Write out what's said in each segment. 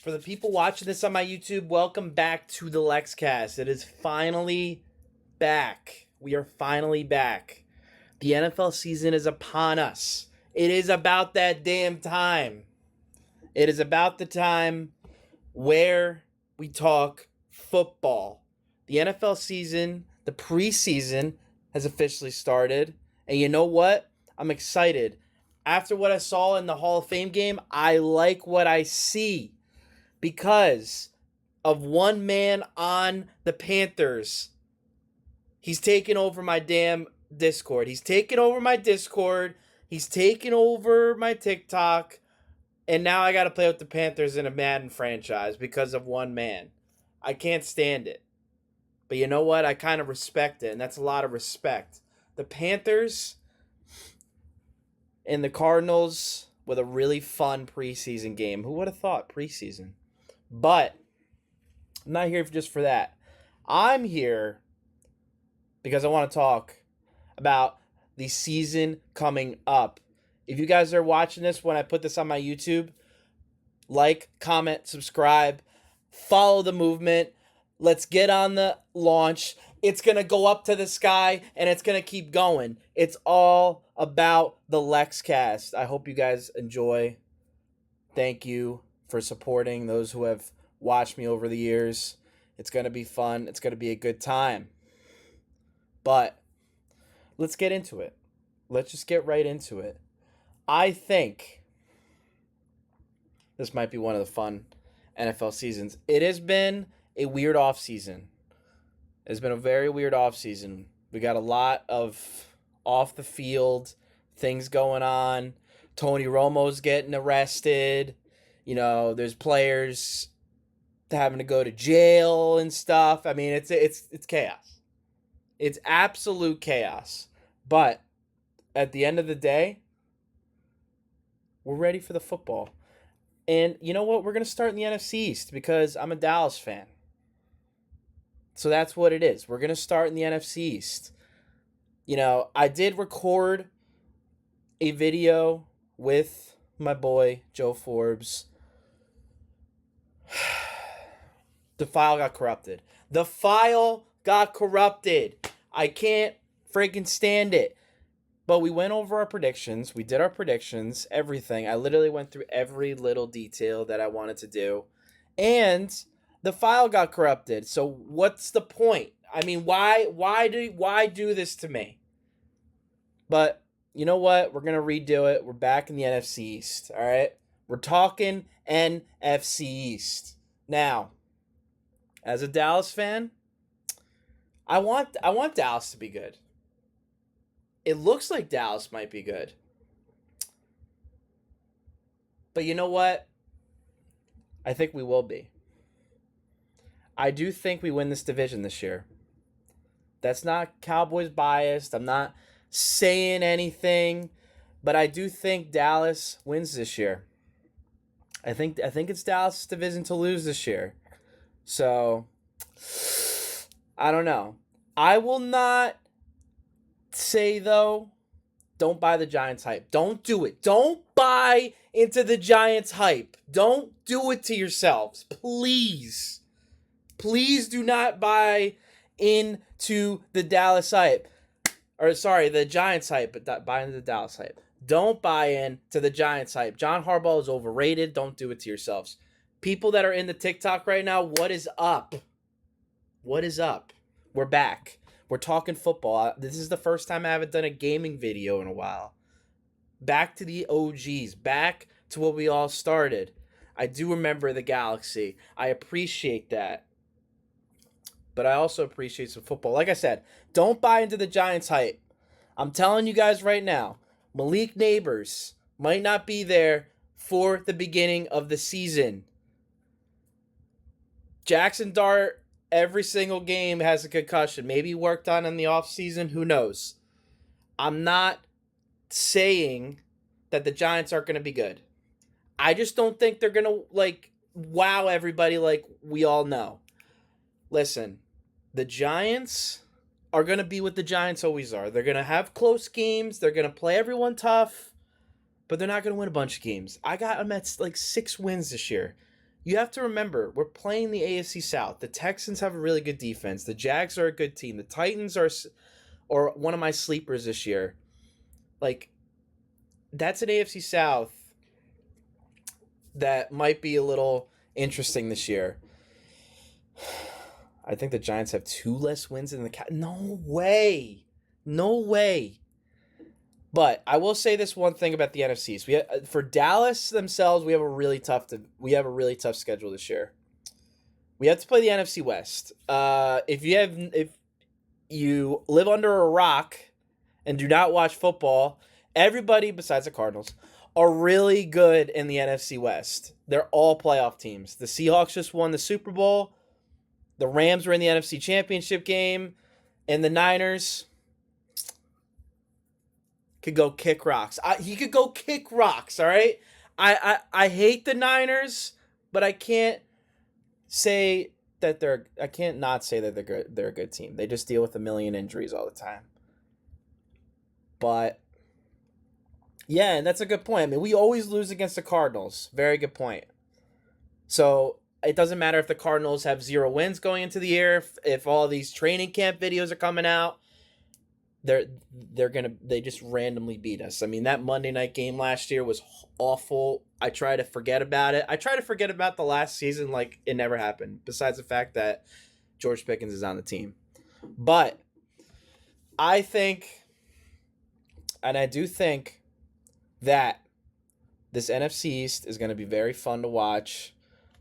For the people watching this on my YouTube, welcome back to the LexCast. It is finally back. We are finally back. The NFL season is upon us. It is about that damn time. It is about the time where we talk football. The NFL season, the preseason, has officially started. And you know what? I'm excited. After what I saw in the Hall of Fame game, I like what I see because of one man on the Panthers. He's taken over my damn Discord. He's taken over my Discord. He's taken over my TikTok. And now I got to play with the Panthers in a Madden franchise because of one man. I can't stand it. But you know what? I kind of respect it, and that's a lot of respect. The Panthers and the Cardinals with a really fun preseason game. Who would have thought preseason? But I'm not here just for that. I'm here because I want to talk about the season coming up. If you guys are watching this when I put this on my YouTube, like, comment, subscribe, follow the movement. Let's get on the launch. It's going to go up to the sky, and it's going to keep going. It's all about the LexCast. I hope you guys enjoy. Thank you for supporting those who have watched me over the years. It's going to be fun. It's going to be a good time. But let's get into it. Let's just get right into it. I think this might be one of the fun NFL seasons. It has been a weird offseason. It's been a very weird offseason. We got a lot of off the field things going on. Tony Romo's getting arrested. You know, there's players having to go to jail and stuff. I mean, it's chaos. It's absolute chaos. But at the end of the day, we're ready for the football. And you know what? We're going to start in the NFC East because I'm a Dallas fan. So that's what it is. We're going to start in the NFC East. You know, I did record a video with my boy, Joe Forbes. The file got corrupted. The file got corrupted. I can't freaking stand it. But we went over our predictions. We did our predictions, everything. I literally went through every little detail that I wanted to do. And the file got corrupted. So what's the point? I mean, why do this to me? But you know what? We're going to redo it. We're back in the NFC East, all right? We're talking NFC East. Now, as a Dallas fan, I want Dallas to be good. It looks like Dallas might be good. But you know what? I think we will be. I do think we win this division this year. That's not Cowboys biased. I'm not saying anything, but I do think Dallas wins this year. I think it's Dallas' division to lose this year. So I don't know. I will not say, though, don't buy the Giants hype. Don't do it. Don't buy into the Giants hype. Don't do it to yourselves. Please. Please do not buy into the Dallas hype. Or, sorry, the Giants hype, but buy into the Dallas hype. Don't buy in to the Giants hype. John Harbaugh is overrated. Don't do it to yourselves. People that are in the TikTok right now, what is up? What is up? We're back. We're talking football. This is the first time I haven't done a gaming video in a while. Back to the OGs. Back to what we all started. I do remember the Galaxy. I appreciate that. But I also appreciate some football. Like I said, don't buy into the Giants hype. I'm telling you guys right now, Malik Neighbors might not be there for the beginning of the season. Jackson Dart, every single game has a concussion. Maybe worked on in the offseason. Who knows? I'm not saying that the Giants aren't going to be good. I just don't think they're going to, wow everybody like we all know. Listen, the Giants are going to be what the Giants always are. They're going to have close games. They're going to play everyone tough. But they're not going to win a bunch of games. I got them at 6 wins this year. you have to remember, we're playing the AFC South. The Texans have a really good defense. The Jags are a good team. The Titans are one of my sleepers this year. Like, that's an AFC South that might be a little interesting this year. I think the Giants have 2 less wins than the No way. No way. But I will say this one thing about the NFCs. For Dallas themselves, we have a really tough schedule this year. We have to play the NFC West. If you live under a rock and do not watch football, everybody besides the Cardinals are really good in the NFC West. They're all playoff teams. The Seahawks just won the Super Bowl. The Rams were in the NFC Championship game, and the Niners could go kick rocks. He could go kick rocks, all right? I hate the Niners, but I can't say that I can't not say that they're a good team. They just deal with a million injuries all the time. But yeah, and that's a good point. I mean, we always lose against the Cardinals. Very good point. So it doesn't matter if the Cardinals have 0 wins going into the year, if all these training camp videos are coming out. They just randomly beat us. I mean, that Monday night game last year was awful. I try to forget about it. I try to forget about the last season like it never happened, besides the fact that George Pickens is on the team. But I think, and I do think, that this NFC East is going to be very fun to watch.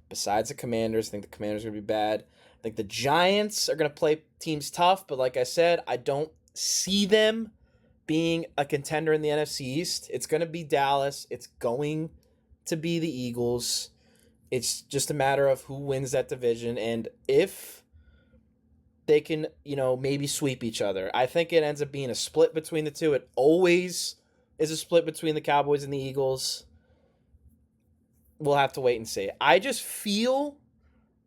Besides the Commanders, I think the Commanders are going to be bad. I think the Giants are going to play teams tough, but like I said, I don't see them being a contender in the NFC East. It's going to be Dallas. It's going to be the Eagles. It's just a matter of who wins that division and if they can, maybe sweep each other. I think it ends up being a split between the two. It always is a split between the Cowboys and the Eagles. We'll have to wait and see. I just feel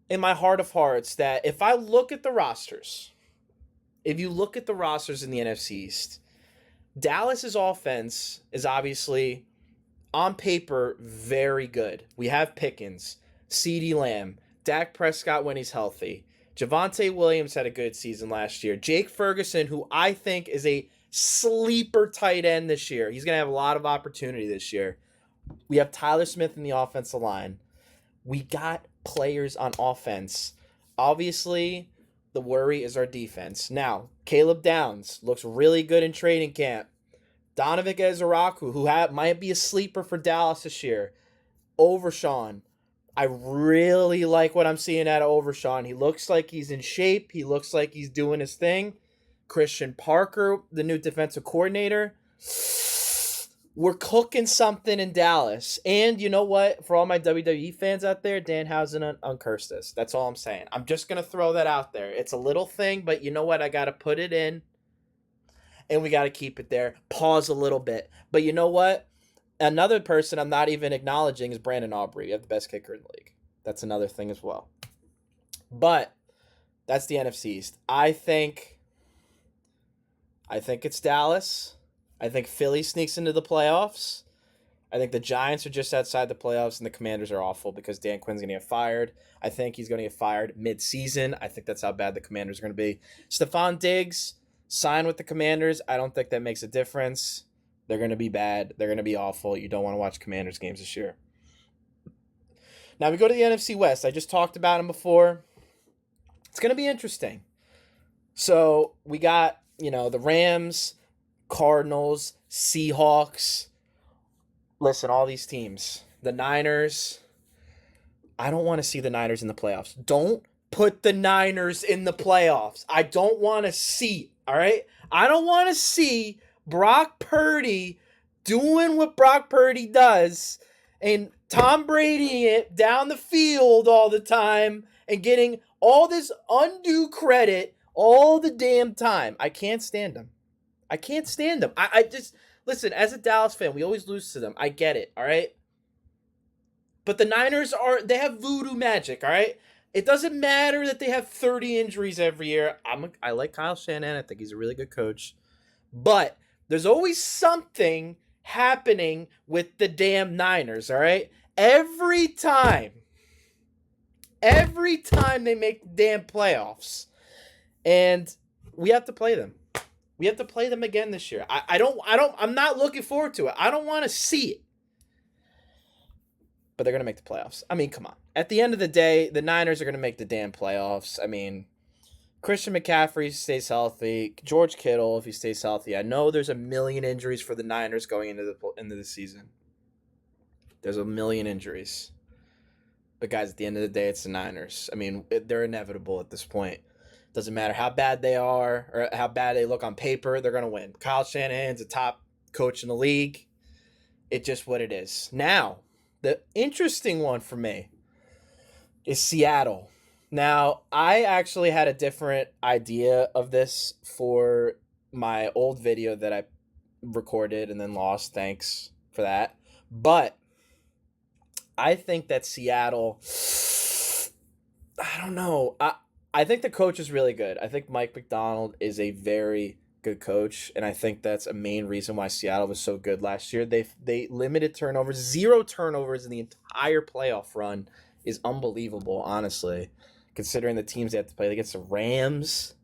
in my heart of hearts that if I look at the rosters, if you look at the rosters in the NFC East, Dallas's offense is obviously, on paper, very good. We have Pickens, CeeDee Lamb, Dak Prescott when he's healthy. Javonte Williams had a good season last year. Jake Ferguson, who I think is a sleeper tight end this year. He's going to have a lot of opportunity this year. We have Tyler Smith in the offensive line. We got players on offense. Obviously, the worry is our defense. Now, Caleb Downs looks really good in training camp. Donovan Ezaraku, who might be a sleeper for Dallas this year. Overshawn. I really like what I'm seeing out of Overshawn. He looks like he's in shape. He looks like he's doing his thing. Christian Parker, the new defensive coordinator. We're cooking something in Dallas. And you know what? For all my WWE fans out there, Danhausen uncursed us. That's all I'm saying. I'm just going to throw that out there. It's a little thing, but you know what? I got to put it in. And we got to keep it there. Pause a little bit. But you know what? Another person I'm not even acknowledging is Brandon Aubrey. You have the best kicker in the league. That's another thing as well. But that's the NFC East. I think it's Dallas. I think Philly sneaks into the playoffs. I think the Giants are just outside the playoffs, and the Commanders are awful because Dan Quinn's going to get fired. I think he's going to get fired mid-season. I think that's how bad the Commanders are going to be. Stephon Diggs, sign with the Commanders. I don't think that makes a difference. They're going to be bad. They're going to be awful. You don't want to watch Commanders games this year. Now we go to the NFC West. I just talked about them before. It's going to be interesting. So we got, the Rams, Cardinals, Seahawks. Listen, all these teams. The Niners. I don't want to see the Niners in the playoffs. Don't put the Niners in the playoffs. I don't want to see, all right? I don't want to see Brock Purdy doing what Brock Purdy does and Tom Brady it down the field all the time and getting all this undue credit all the damn time. I can't stand him. I can't stand them. I just, listen, as a Dallas fan, we always lose to them. I get it, all right? But the Niners they have voodoo magic, all right? It doesn't matter that they have 30 injuries every year. I like Kyle Shanahan. I think he's a really good coach. But there's always something happening with the damn Niners, all right? Every time every time they make the damn playoffs. And we have to play them. We have to play them again this year. I'm not looking forward to it. I don't want to see it. But they're going to make the playoffs. I mean, come on. At the end of the day, the Niners are going to make the damn playoffs. I mean, Christian McCaffrey stays healthy. George Kittle, if he stays healthy. I know there's a million injuries for the Niners going into the season. There's a million injuries. But guys, at the end of the day, it's the Niners. I mean, they're inevitable at this point. Doesn't matter how bad they are or how bad they look on paper, they're going to win. Kyle Shanahan's a top coach in the league. It's just what it is. Now, the interesting one for me is Seattle. Now, I actually had a different idea of this for my old video that I recorded and then lost. Thanks for that. But I think that Seattle, I don't know. I think the coach is really good. I think Mike Macdonald is a very good coach, and I think that's a main reason why Seattle was so good last year. They limited turnovers, 0 turnovers in the entire playoff run is unbelievable, honestly, considering the teams they have to play against the Rams.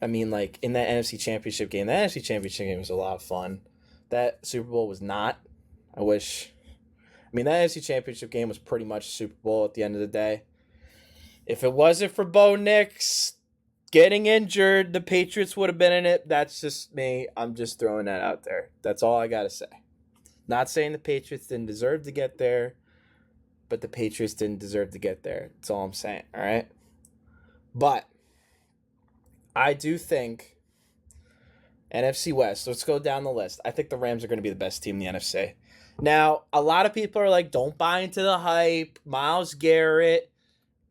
I mean, like, in that NFC Championship game, was a lot of fun. That Super Bowl was not. That NFC Championship game was pretty much a Super Bowl at the end of the day. If it wasn't for Bo Nix getting injured, the Patriots would have been in it. That's just me. I'm just throwing that out there. That's all I got to say. Not saying the Patriots didn't deserve to get there, but the Patriots didn't deserve to get there. That's all I'm saying, all right? But I do think NFC West, let's go down the list. I think the Rams are going to be the best team in the NFC. Now, a lot of people are like, don't buy into the hype. Myles Garrett,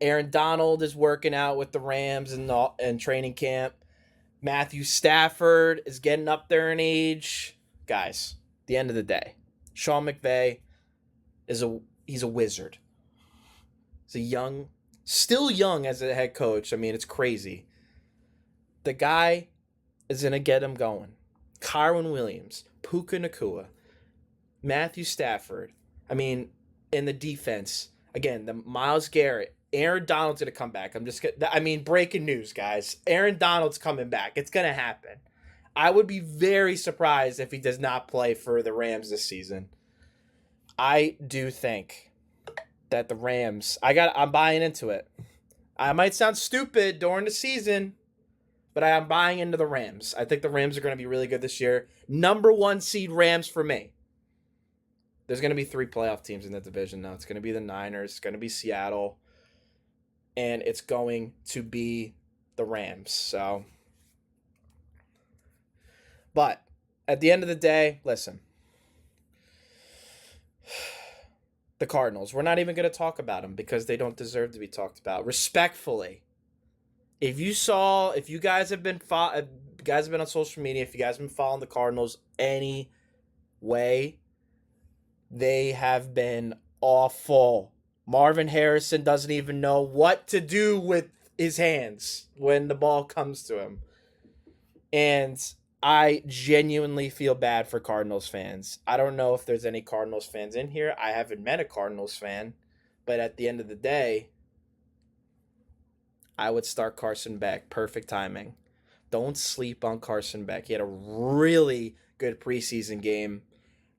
Aaron Donald is working out with the Rams in training camp. Matthew Stafford is getting up there in age. Guys, at the end of the day, Sean McVay he's a wizard. He's still young as a head coach. I mean, it's crazy. The guy is going to get him going. Kyron Williams, Puka Nacua, Matthew Stafford. I mean, in the defense, again, the Myles Garrett. Aaron Donald's going to come back. Breaking news, guys. Aaron Donald's coming back. It's going to happen. I would be very surprised if he does not play for the Rams this season. I do think that the Rams, I'm buying into it. I might sound stupid during the season, but I am buying into the Rams. I think the Rams are going to be really good this year. Number 1 seed Rams for me. There's going to be 3 playoff teams in the division now. It's going to be the Niners. It's going to be Seattle. And it's going to be the Rams. So, but at the end of the day, listen. The Cardinals, we're not even going to talk about them because they don't deserve to be talked about. Respectfully, if you guys have been on social media, if you guys have been following the Cardinals any way, they have been awful. Marvin Harrison doesn't even know what to do with his hands when the ball comes to him. And I genuinely feel bad for Cardinals fans. I don't know if there's any Cardinals fans in here. I haven't met a Cardinals fan. But at the end of the day, I would start Carson Beck. Perfect timing. Don't sleep on Carson Beck. He had a really good preseason game.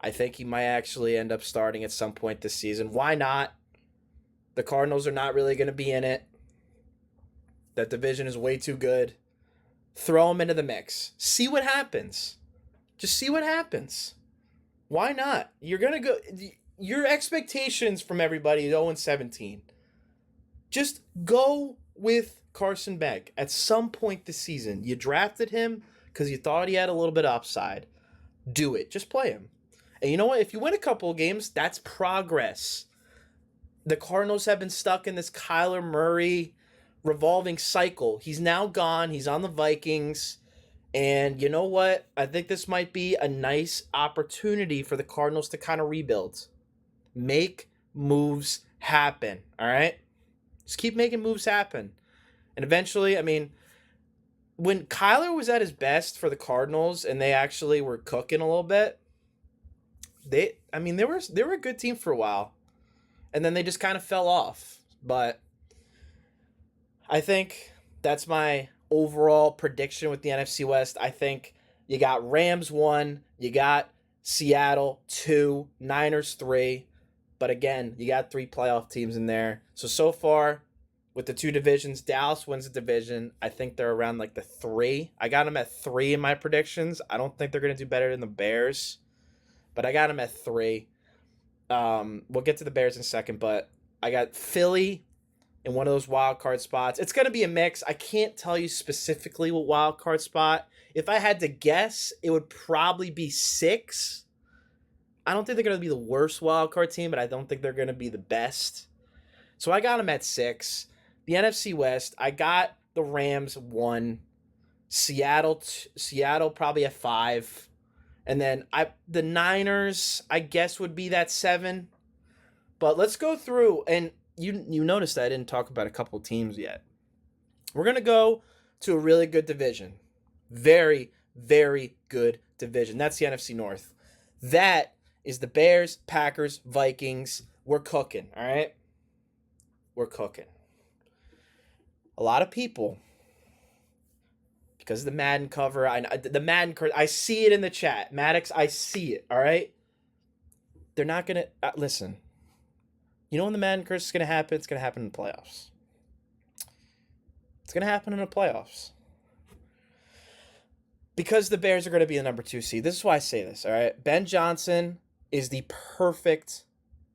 I think he might actually end up starting at some point this season. Why not? The Cardinals are not really going to be in it. That division is way too good. Throw them into the mix. See what happens. Just see what happens. Why not? You're going to go... Your expectations from everybody is 0-17. Just go with Carson Beck. At some point this season, you drafted him because you thought he had a little bit of upside. Do it. Just play him. And you know what? If you win a couple of games, that's progress. The Cardinals have been stuck in this Kyler Murray revolving cycle. He's now gone. He's on the Vikings. And you know what? I think this might be a nice opportunity for the Cardinals to kind of rebuild. Make moves happen, all right? Just keep making moves happen. And eventually, I mean, when Kyler was at his best for the Cardinals and they actually were cooking a little bit, they were a good team for a while. And then they just kind of fell off. But I think that's my overall prediction with the NFC West. I think you got Rams 1, you got Seattle 2, Niners 3. But again, you got 3 playoff teams in there. So far, with the 2 divisions, Dallas wins the division. I think they're around like the 3. I got them at 3 in my predictions. I don't think they're going to do better than the Bears, but I got them at 3. We'll get to the Bears in a second, but I got Philly in one of those wild card spots. It's going to be a mix. I can't tell you specifically what wild card spot. If I had to guess, it would probably be 6. I don't think they're going to be the worst wild card team, but I don't think they're going to be the best. So I got them at 6. The NFC West, I got the Rams 1, Seattle probably at 5, and then the Niners I guess would be that 7. But let's go through, and you noticed I didn't talk about a couple teams yet. We're gonna go to a really good division, very very good division. That's the NFC North. That is the Bears, Packers, Vikings. We're cooking, all right. We're cooking. A lot of people, because of the Madden cover, I see it in the chat. Maddox, I see it, all right? They're not going to, listen, you know when the Madden curse is going to happen? It's going to happen in the playoffs. It's going to happen in the playoffs. Because the Bears are going to be the number 2 seed. This is why I say this, all right? Ben Johnson is the perfect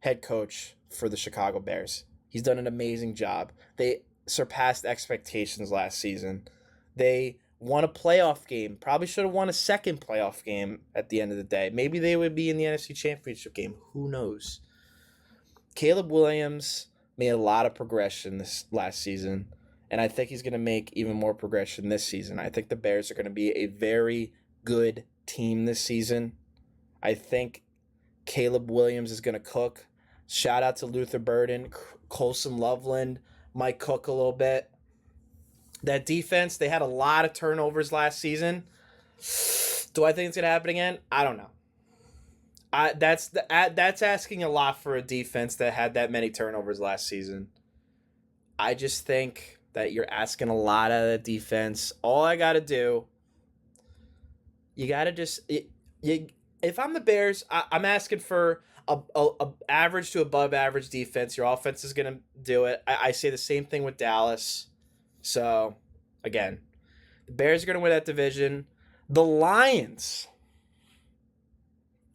head coach for the Chicago Bears. He's done an amazing job. They surpassed expectations last season. They won a playoff game. Probably should have won a second playoff game at the end of the day. Maybe they would be in the NFC Championship game. Who knows? Caleb Williams made a lot of progression this last season, and I think he's going to make even more progression this season. I think the Bears are going to be a very good team this season. I think Caleb Williams is going to cook. Shout out to Luther Burden, Colson Loveland, might cook a little bit. That defense, they had a lot of turnovers last season. Do I think it's going to happen again? I don't know. That's asking a lot for a defense that had that many turnovers last season. I just think that you're asking a lot out of the defense. All I got to do, you got to just... if I'm the Bears, I'm asking for a average to above average defense. Your offense is going to do it. I say the same thing with Dallas. So, again, the Bears are going to win that division. The Lions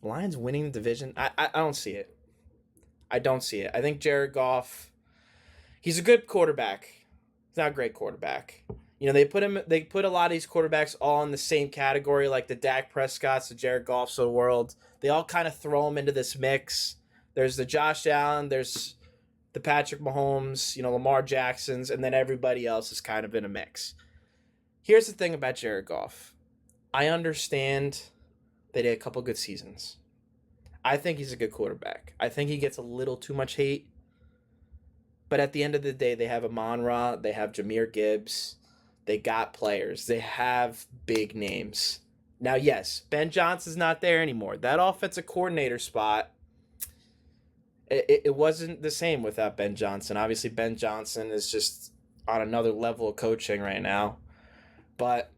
winning the division, I don't see it. I don't see it. I think Jared Goff, he's a good quarterback. He's not a great quarterback. You know, they put a lot of these quarterbacks all in the same category, like the Dak Prescotts, the Jared Goffs of the world. They all kind of throw them into this mix. There's the Josh Allen, there's the Patrick Mahomes, Lamar Jacksons, and then everybody else is kind of in a mix. Here's the thing about Jared Goff. I understand they did a couple good seasons. I think he's a good quarterback. I think he gets a little too much hate. But at the end of the day, they have Amon-Ra, they have Jahmyr Gibbs. They got players. They have big names. Now, yes, Ben Johnson's not there anymore. That offensive coordinator spot, it wasn't the same without Ben Johnson. Obviously, Ben Johnson is just on another level of coaching right now. But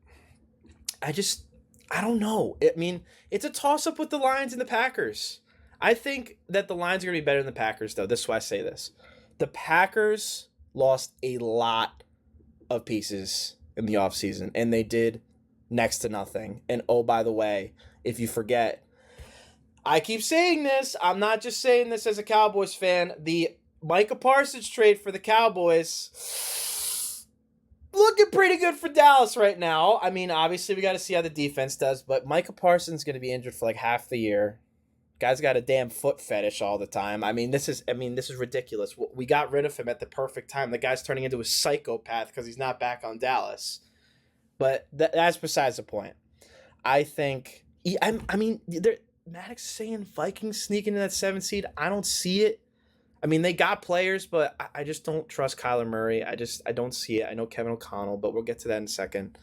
I don't know. I mean, it's a toss-up with the Lions and the Packers. I think that the Lions are going to be better than the Packers, though. This is why I say this. The Packers lost a lot of pieces in the offseason, and they did next to nothing. And oh, by the way, if you forget, I keep saying this, I'm not just saying this as a Cowboys fan, the Micah Parsons trade for the Cowboys looking pretty good for Dallas right now. I mean, obviously we got to see how the defense does, but Micah Parsons is going to be injured for like half the year. Guy's got a damn foot fetish all the time. I mean, this is ridiculous. We got rid of him at the perfect time. The guy's turning into a psychopath because he's not back on Dallas. But that's besides the point. I think Maddox saying Vikings sneaking in that 7th seed. I don't see it. I mean, they got players, but I just don't trust Kyler Murray. I don't see it. I know Kevin O'Connell, but we'll get to that in a second.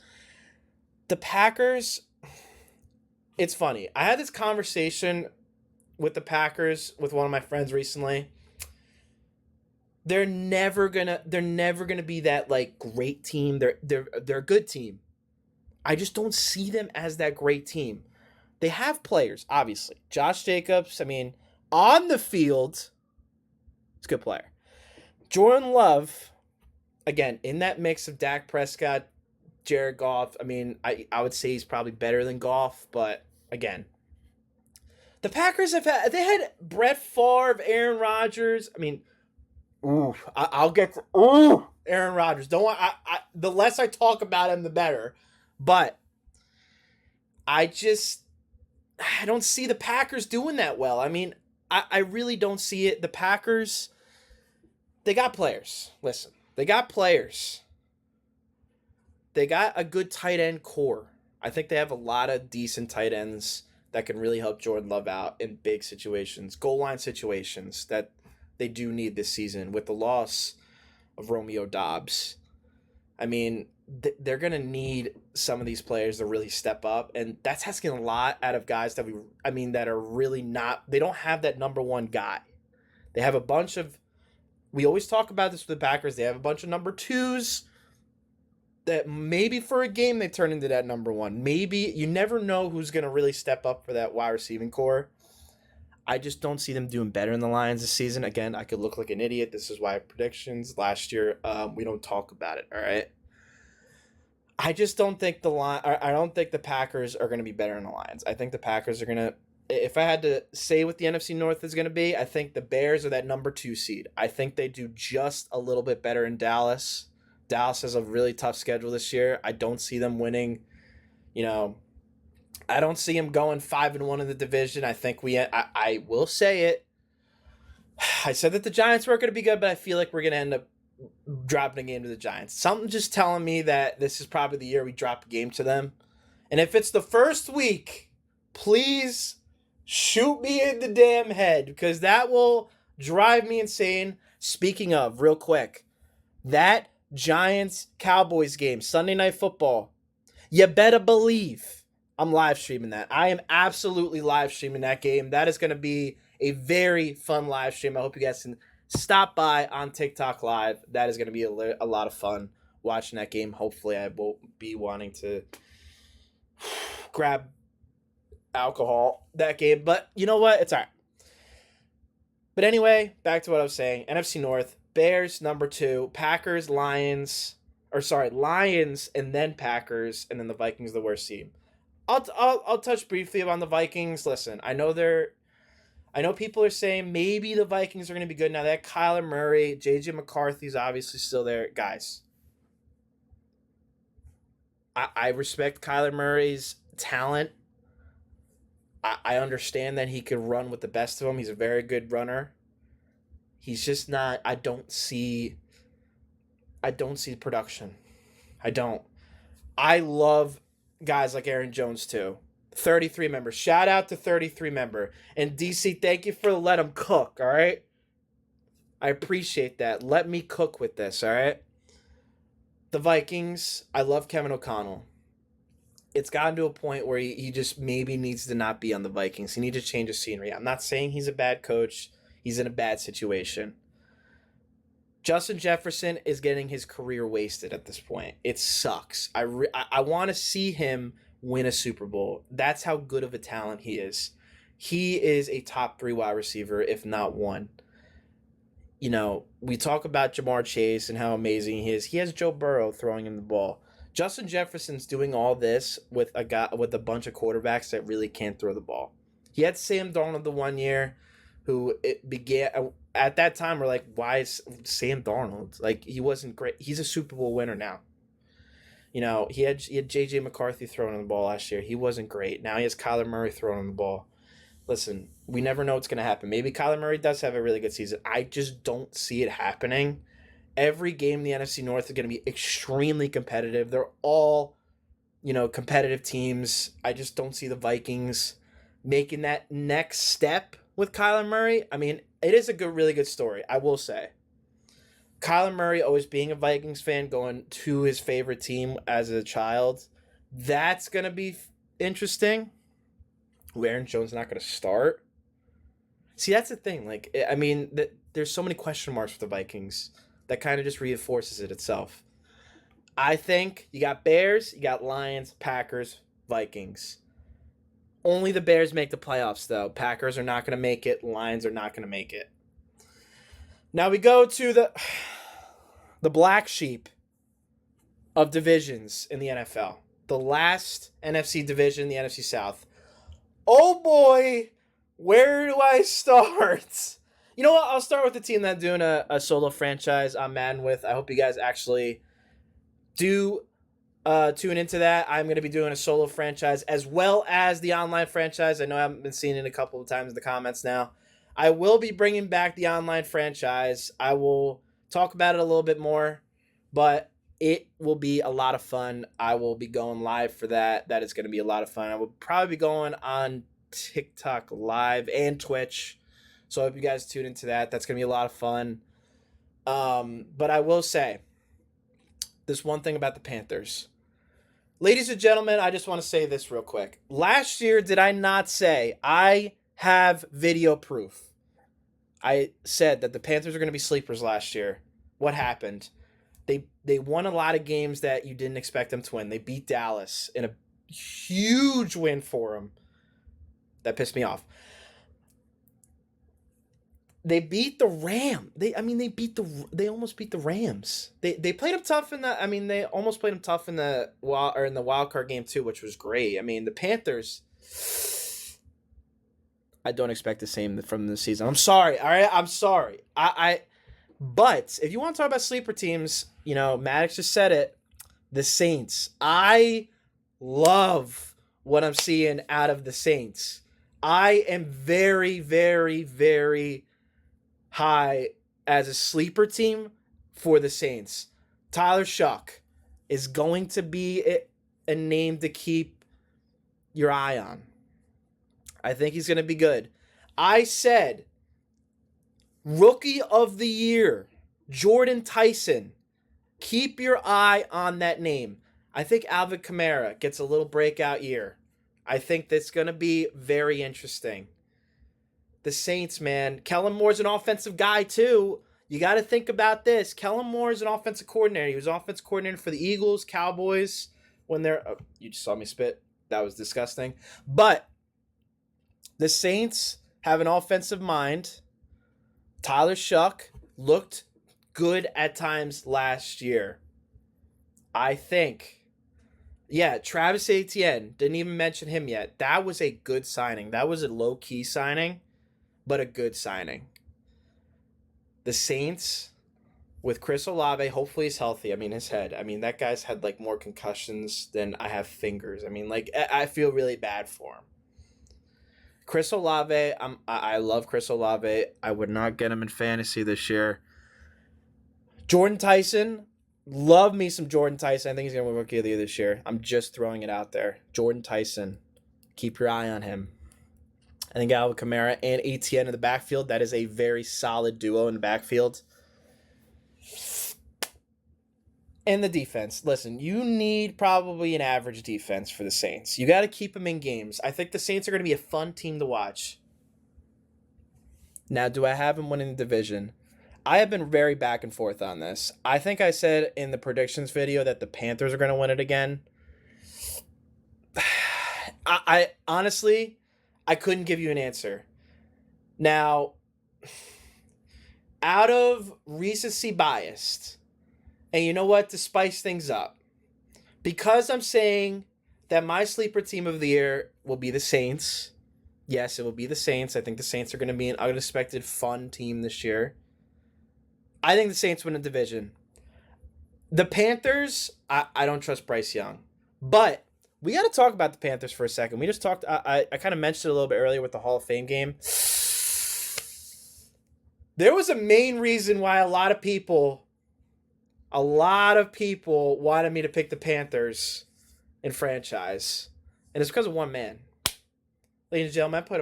The Packers, it's funny. I had this conversation with the Packers with one of my friends recently. they're never gonna be that like great team. They're a good team. I just don't see them as that great team. They have players, obviously. Josh Jacobs, I mean, on the field, he's a good player. Jordan Love, again, in that mix of Dak Prescott, Jared Goff, I mean, I would say he's probably better than Goff, but again, the Packers they had Brett Favre, Aaron Rodgers. I mean, I'll get to Aaron Rodgers. Don't want the less I talk about him, the better. But I just I don't see the Packers doing that well. I mean, I really don't see it. The Packers, they got players. Listen, they got players. They got a good tight end core. I think they have a lot of decent tight ends that can really help Jordan Love out in big situations, goal line situations that they do need this season with the loss of Romeo Dobbs. I mean, they're going to need some of these players to really step up, and that's asking a lot out of guys that are really not, they don't have that number one guy. They have a bunch of, we always talk about this with the Packers, they have a bunch of number twos that maybe for a game they turn into that number one. Maybe, you never know who's going to really step up for that wide receiving core. I just don't see them doing better in the Lions this season. Again, I could look like an idiot. This is why predictions last year, we don't talk about it, all right? I just don't think I don't think the Packers are going to be better than the Lions. I think the Packers are going to, if I had to say what the NFC North is going to be, I think the Bears are that number 2 seed. I think they do just a little bit better in Dallas. Dallas has a really tough schedule this year. I don't see them winning. I don't see them going 5-1 in the division. I think I will say it. I said that the Giants weren't going to be good, but I feel like we're going to end up dropping a game to the Giants. Something just telling me that this is probably the year we drop a game to them. And if it's the first week, please shoot me in the damn head, because that will drive me insane. Speaking of, real quick, that Giants-Cowboys game, Sunday Night Football, you better believe I'm live streaming that. I am absolutely live streaming that game. That is going to be a very fun live stream. I hope you guys can stop by on TikTok Live. That is going to be a lot of fun watching that game. Hopefully, I will be wanting to grab alcohol that game. But you know what? It's all right. But anyway, back to what I was saying. NFC North, Bears, number 2. Packers, Lions, and then Packers, and then the Vikings, the worst team. I'll touch briefly on the Vikings. Listen, I know people are saying maybe the Vikings are going to be good now. They have Kyler Murray. J.J. McCarthy's obviously still there. Guys, I respect Kyler Murray's talent. I understand that he could run with the best of them. He's a very good runner. He's just not, I don't see production. I don't. I love guys like Aaron Jones too. 33 member. Shout out to 33 member. And DC, thank you for let him cook, all right? I appreciate that. Let me cook with this, all right? The Vikings, I love Kevin O'Connell. It's gotten to a point where he just maybe needs to not be on the Vikings. He needs to change the scenery. I'm not saying he's a bad coach. He's in a bad situation. Justin Jefferson is getting his career wasted at this point. It sucks. I want to see him win a Super Bowl. That's how good of a talent he is. He is a top 3 wide receiver, if not one. We talk about Jamar Chase and how amazing he is. He has Joe Burrow throwing him the ball. Justin Jefferson's doing all this with a bunch of quarterbacks that really can't throw the ball. He had Sam Darnold the 1 year, who it began at that time. We're like, why is Sam Darnold? Like, he wasn't great. He's a Super Bowl winner now. He had J.J. McCarthy throwing the ball last year. He wasn't great. Now he has Kyler Murray throwing the ball. Listen, we never know what's going to happen. Maybe Kyler Murray does have a really good season. I just don't see it happening. Every game in the NFC North is going to be extremely competitive. They're all, competitive teams. I just don't see the Vikings making that next step with Kyler Murray. I mean, it is a really good story, I will say. Kyler Murray always being a Vikings fan, going to his favorite team as a child, that's going to be interesting. Aaron Jones not going to start. See, that's the thing. Like, I mean, there's so many question marks with the Vikings that kind of just reinforces it itself. I think you got Bears, you got Lions, Packers, Vikings. Only the Bears make the playoffs, though. Packers are not going to make it. Lions are not going to make it. Now we go to the black sheep of divisions in the NFL. The last NFC division, the NFC South. Oh boy, where do I start? You know what? I'll start with the team that's doing a solo franchise on Madden with. I hope you guys actually do tune into that. I'm going to be doing a solo franchise as well as the online franchise. I know I haven't been seeing it a couple of times in the comments now. I will be bringing back the online franchise. I will talk about it a little bit more, but it will be a lot of fun. I will be going live for that. That is going to be a lot of fun. I will probably be going on TikTok live and Twitch. So I hope you guys tune into that. That's going to be a lot of fun. But I will say this one thing about the Panthers. Ladies and gentlemen, I just want to say this real quick. Last year, did I not say I have video proof? I said that the Panthers are going to be sleepers last year. What happened? They won a lot of games that you didn't expect them to win. They beat Dallas in a huge win for them. That pissed me off. They beat the Rams. They almost beat the Rams. They played them tough they almost played them tough in the wild card game too, which was great. I mean, the Panthers, I don't expect the same from the season. I'm sorry. All right, I'm sorry. But if you want to talk about sleeper teams, Maddox just said it. The Saints. I love what I'm seeing out of the Saints. I am very, very, very high as a sleeper team for the Saints. Tyler Shuck is going to be a name to keep your eye on. I think he's going to be good. I said Rookie of the Year, Jordan Tyson. Keep your eye on that name. I think Alvin Kamara gets a little breakout year. I think that's going to be very interesting. The Saints, man. Kellen Moore's an offensive guy, too. You got to think about this. Kellen Moore is an offensive coordinator. He was offensive coordinator for the Eagles, Cowboys, when they're... Oh, you just saw me spit. That was disgusting. But the Saints have an offensive mind. Tyler Shuck looked good at times last year. I think... Yeah, Travis Etienne. Didn't even mention him yet. That was a good signing. That was a low-key signing, but a good signing. The Saints, with Chris Olave, hopefully he's healthy. I mean, his head. I mean, that guy's had, more concussions than I have fingers. I mean, I feel really bad for him. Chris Olave, I love Chris Olave. I would not get him in fantasy this year. Jordan Tyson, love me some Jordan Tyson. I think he's going to win Rookie of the Year this year. I'm just throwing it out there. Jordan Tyson, keep your eye on him. I think Alvin Kamara and Etienne in the backfield, that is a very solid duo in the backfield. And the defense. Listen, you need probably an average defense for the Saints. You got to keep them in games. I think the Saints are going to be a fun team to watch. Now, do I have them winning the division? I have been very back and forth on this. I think I said in the predictions video that the Panthers are going to win it again. I honestly, I couldn't give you an answer. Now, out of recency bias, and you know what, to spice things up, because I'm saying that my sleeper team of the year will be the Saints. Yes, it will be the Saints. I think the Saints are going to be an unexpected fun team this year. I think the Saints win the division. The Panthers, I don't trust Bryce Young. But we got to talk about the Panthers for a second. We just talked, I kind of mentioned it a little bit earlier with the Hall of Fame game. There was a main reason why a lot of people wanted me to pick the Panthers in franchise. And it's because of one man. Ladies and gentlemen, I put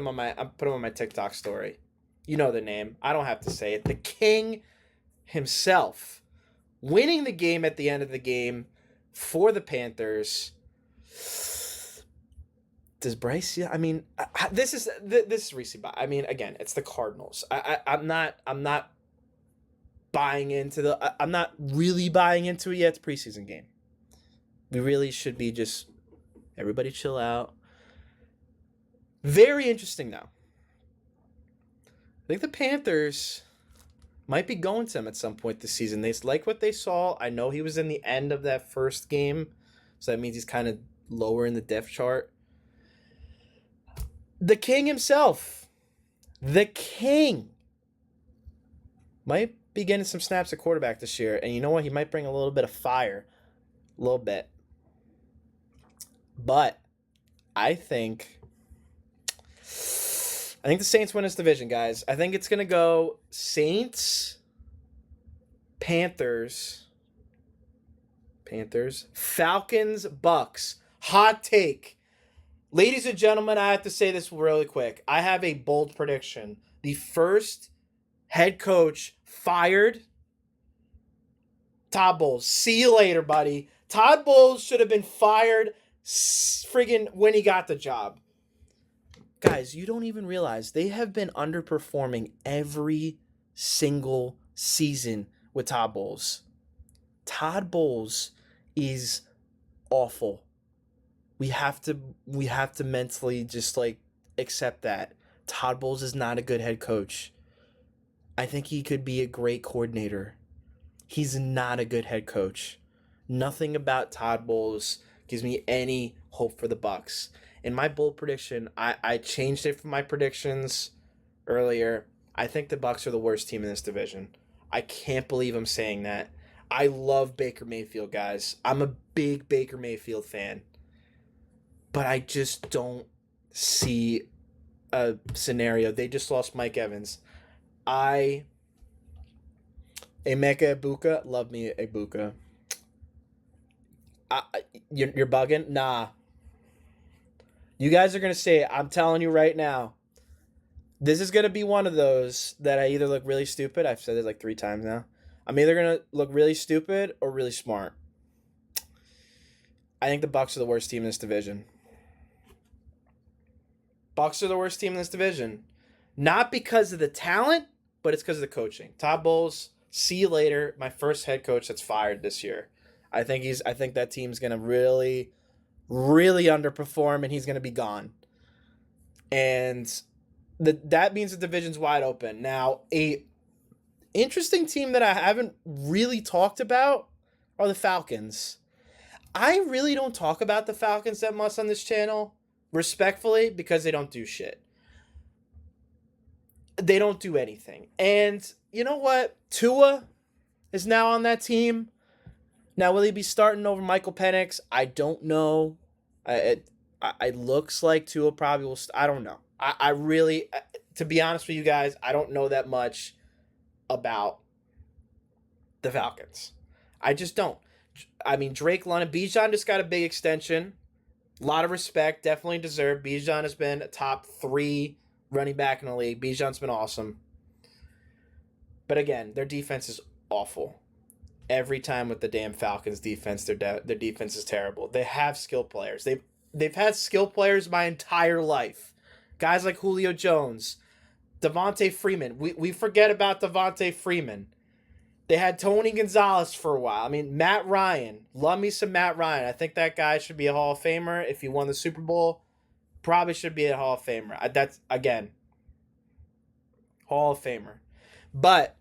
him on my TikTok story. You know the name. I don't have to say it. The King himself, winning the game at the end of the game for the Panthers. Does Bryce? I mean, this is recency bias. I mean, again, it's the Cardinals. I'm not buying into I'm not really buying into it yet. It's a preseason game. We really should be just everybody chill out. Very interesting now. I think the Panthers might be going to him at some point this season. They like what they saw. I know he was in the end of that first game, so that means he's kind of lower in the depth chart. The King himself, the King, might be getting some snaps at quarterback this year. And you know what? He might bring a little bit of fire. A little bit. But I think the Saints win this division, guys. I think it's going to go Saints, Panthers, Falcons, Bucks. Hot take. Ladies and gentlemen, I have to say this really quick. I have a bold prediction. The first head coach fired, Todd Bowles. See you later, buddy. Todd Bowles should have been fired friggin' when he got the job. Guys, you don't even realize they have been underperforming every single season with Todd Bowles. Todd Bowles is awful. We have to mentally just like accept that. Todd Bowles is not a good head coach. I think he could be a great coordinator. He's not a good head coach. Nothing about Todd Bowles gives me any hope for the Bucks. In my bold prediction, I changed it from my predictions earlier. I think the Bucks are the worst team in this division. I can't believe I'm saying that. I love Baker Mayfield, guys. I'm a big Baker Mayfield fan. But I just don't see a scenario. They just lost Mike Evans. Emeka Egbuka, love me Egbuka. You're bugging? Nah. You guys are going to say it. I'm telling you right now. This is going to be one of those that I either look really stupid. I've said it like 3 times now. I'm either going to look really stupid or really smart. I think the Bucks are the worst team in this division. Bucks are the worst team in this division. Not because of the talent, but it's because of the coaching. Todd Bowles, see you later. My first head coach that's fired this year. I think that team's gonna really, really underperform and he's gonna be gone. And that means the division's wide open. Now, a interesting team that I haven't really talked about are the Falcons. I really don't talk about the Falcons that much on this channel. Respectfully, because they don't do shit. They don't do anything. And you know what? Tua is now on that team. Now, will he be starting over Michael Penix? I don't know. It looks like Tua probably will. I don't know. I really, to be honest with you guys, I don't know that much about the Falcons. I just don't. I mean, Drake London, Bijan just got a big extension. A lot of respect, definitely deserved. Bijan has been a top 3 running back in the league. Bijan's been awesome. But again, their defense is awful. Every time with the damn Falcons defense, their defense is terrible. They have skill players. They've had skill players my entire life. Guys like Julio Jones, Devontae Freeman. We forget about Devontae Freeman. They had Tony Gonzalez for a while. I mean, Matt Ryan. Love me some Matt Ryan. I think that guy should be a Hall of Famer. If he won the Super Bowl, probably should be a Hall of Famer. That's, again, Hall of Famer. But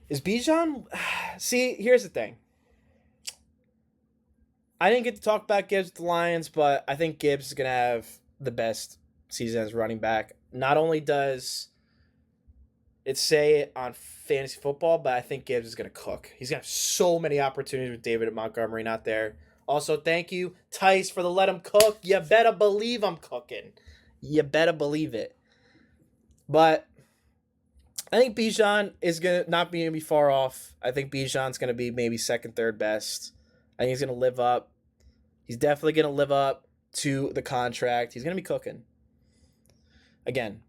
is Bijan... See, here's the thing. I didn't get to talk about Gibbs with the Lions, but I think Gibbs is going to have the best season as running back. Not only does it say it on fantasy football, but I think Gibbs is going to cook. He's going to have so many opportunities with David Montgomery not there. Also, thank you, Tice, for the let him cook. You better believe I'm cooking. You better believe it. But I think Bijan is going to not be far off. I think Bijan's going to be maybe second, third best. I think he's going to live up. He's definitely going to live up to the contract. He's going to be cooking. Again,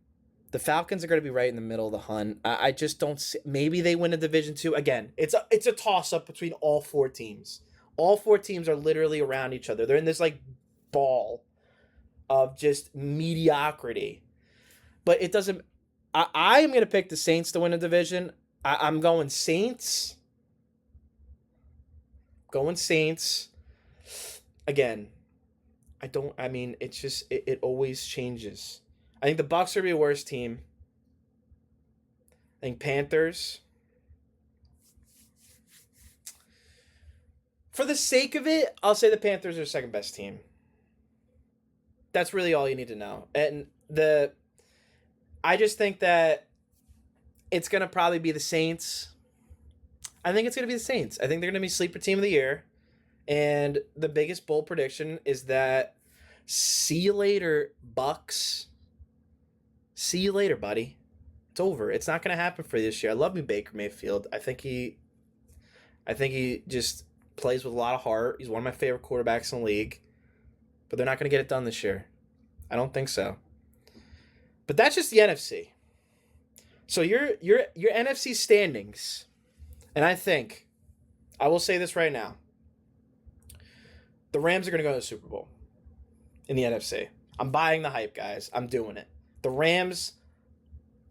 the Falcons are going to be right in the middle of the hunt. I just don't see. Maybe they win a Division 2. Again, it's a toss-up between all 4 teams. All 4 teams are literally around each other. They're in this like ball of just mediocrity. But it doesn't. I am going to pick the Saints to win a division. I'm going Saints. Going Saints. Again, it's just, it always changes. I think the Bucks are going to be a worse team. I think Panthers. For the sake of it, I'll say the Panthers are second best team. That's really all you need to know. And I just think that it's going to probably be the Saints. I think it's going to be the Saints. I think they're going to be sleeper team of the year. And the biggest bold prediction is that see you later, Bucks. See you later, buddy. It's over. It's not going to happen for you this year. I love me Baker Mayfield. I think he just plays with a lot of heart. He's one of my favorite quarterbacks in the league. But they're not going to get it done this year. I don't think so. But that's just the NFC. So your NFC standings, and I think, I will say this right now, the Rams are going to go to the Super Bowl in the NFC. I'm buying the hype, guys. I'm doing it. The Rams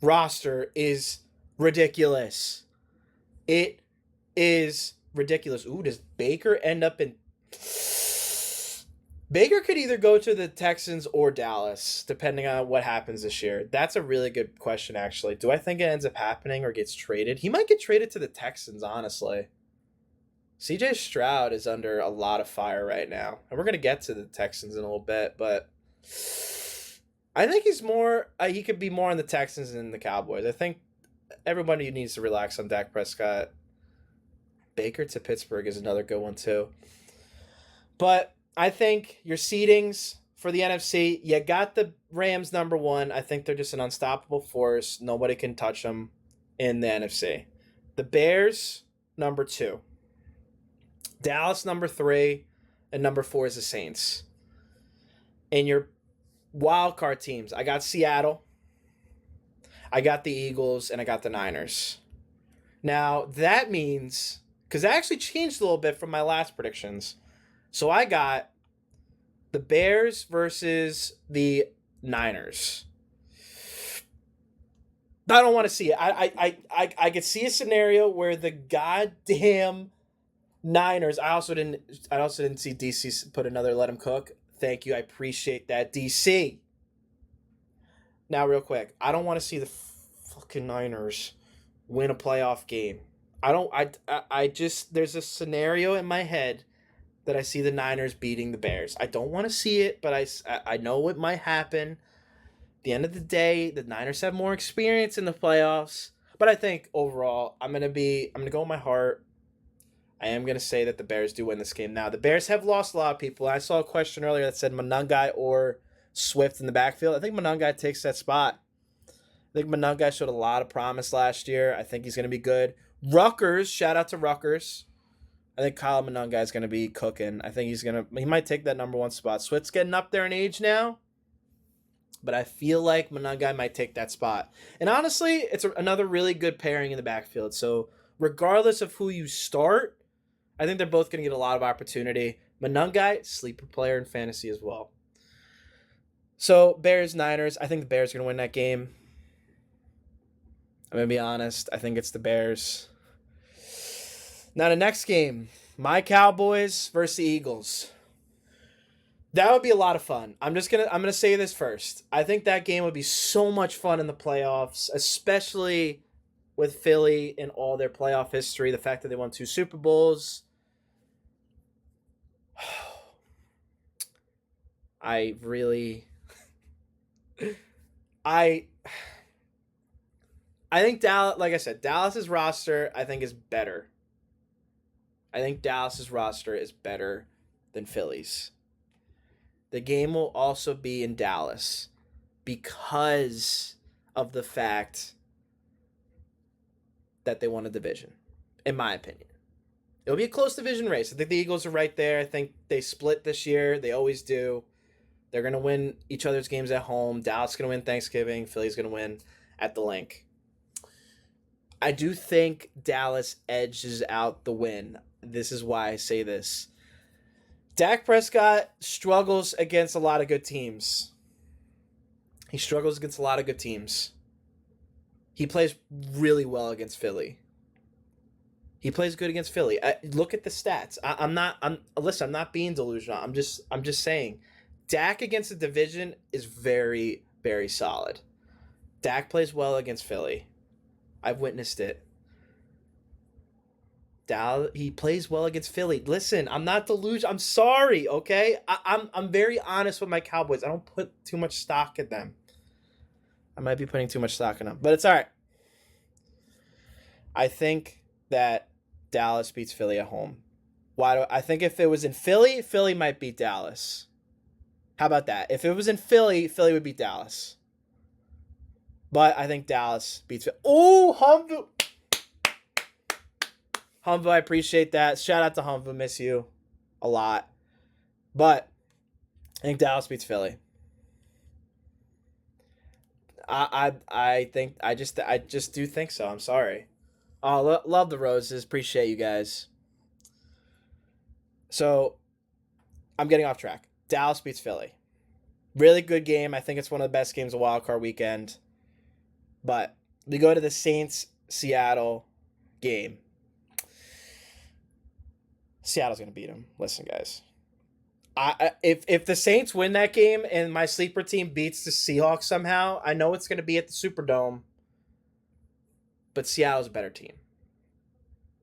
roster is ridiculous. It is ridiculous. Ooh, does Baker end up in... Baker could either go to the Texans or Dallas, depending on what happens this year. That's a really good question, actually. Do I think it ends up happening or gets traded? He might get traded to the Texans, honestly. CJ Stroud is under a lot of fire right now. And we're going to get to the Texans in a little bit, but I think he could be more on the Texans than the Cowboys. I think everybody needs to relax on Dak Prescott. Baker to Pittsburgh is another good one, too. But I think your seedings for the NFC, you got the Rams number 1. I think they're just an unstoppable force. Nobody can touch them in the NFC. The Bears, number 2. Dallas, number 3. And number 4 is the Saints. And your wild card teams, I got Seattle. I got the Eagles. And I got the Niners. Now, that means, because that actually changed a little bit from my last predictions. So I got the Bears versus the Niners. I don't want to see it. I could see a scenario where the goddamn Niners. I also didn't see DC put another let him cook. Thank you. I appreciate that, DC. Now, real quick, I don't want to see the fucking Niners win a playoff game. I just, there's a scenario in my head that I see the Niners beating the Bears. I don't want to see it, but I know it might happen. At the end of the day, the Niners have more experience in the playoffs. But I think overall, I'm gonna go with my heart. I am gonna say that the Bears do win this game. Now, the Bears have lost a lot of people. I saw a question earlier that said Monangai or Swift in the backfield. I think Monangai takes that spot. I think Monangai showed a lot of promise last year. I think he's gonna be good. Rutgers, shout out to Rutgers. I think Kyle Monangai is going to be cooking. I think he might take that number 1 spot. Swift's getting up there in age now, but I feel like Monangai might take that spot. And honestly, it's another really good pairing in the backfield. So regardless of who you start, I think they're both going to get a lot of opportunity. Monangai, sleeper player in fantasy as well. So Bears, Niners, I think the Bears are going to win that game. I'm going to be honest. I think it's the Bears. Now the next game, my Cowboys versus the Eagles. That would be a lot of fun. I'm gonna say this first. I think that game would be so much fun in the playoffs, especially with Philly in all their playoff history. The fact that they won 2 Super Bowls. I think Dallas, like I said, Dallas's roster I think is better. I think Dallas's roster is better than Philly's. The game will also be in Dallas because of the fact that they won a division, in my opinion. It'll be a close division race. I think the Eagles are right there. I think they split this year. They always do. They're going to win each other's games at home. Dallas is going to win Thanksgiving. Philly's going to win at the Link. I do think Dallas edges out the win. This is why I say this. Dak Prescott struggles against a lot of good teams. He struggles against a lot of good teams. He plays really well against Philly. He plays good against Philly. Look at the stats. Listen, I'm not being delusional. I'm just saying, Dak against the division is very, very solid. Dak plays well against Philly. I've witnessed it. He plays well against Philly. Listen, I'm not delusional. I'm sorry, okay? I'm very honest with my Cowboys. I don't put too much stock in them. I might be putting too much stock in them, but it's all right. I think that Dallas beats Philly at home. I think if it was in Philly, Philly might beat Dallas. How about that? If it was in Philly, Philly would beat Dallas. But I think Dallas beats Philly. Oh, Humva, I appreciate that. Shout out to Humva. Miss you a lot. But I think Dallas beats Philly. I think I just do think so. I'm sorry. Oh, love the roses. Appreciate you guys. So I'm getting off track. Dallas beats Philly. Really good game. I think it's one of the best games of Wild Card Weekend. But we go to the Saints-Seattle game. Seattle's going to beat them. Listen, guys. If the Saints win that game and my sleeper team beats the Seahawks somehow, I know it's going to be at the Superdome. But Seattle's a better team.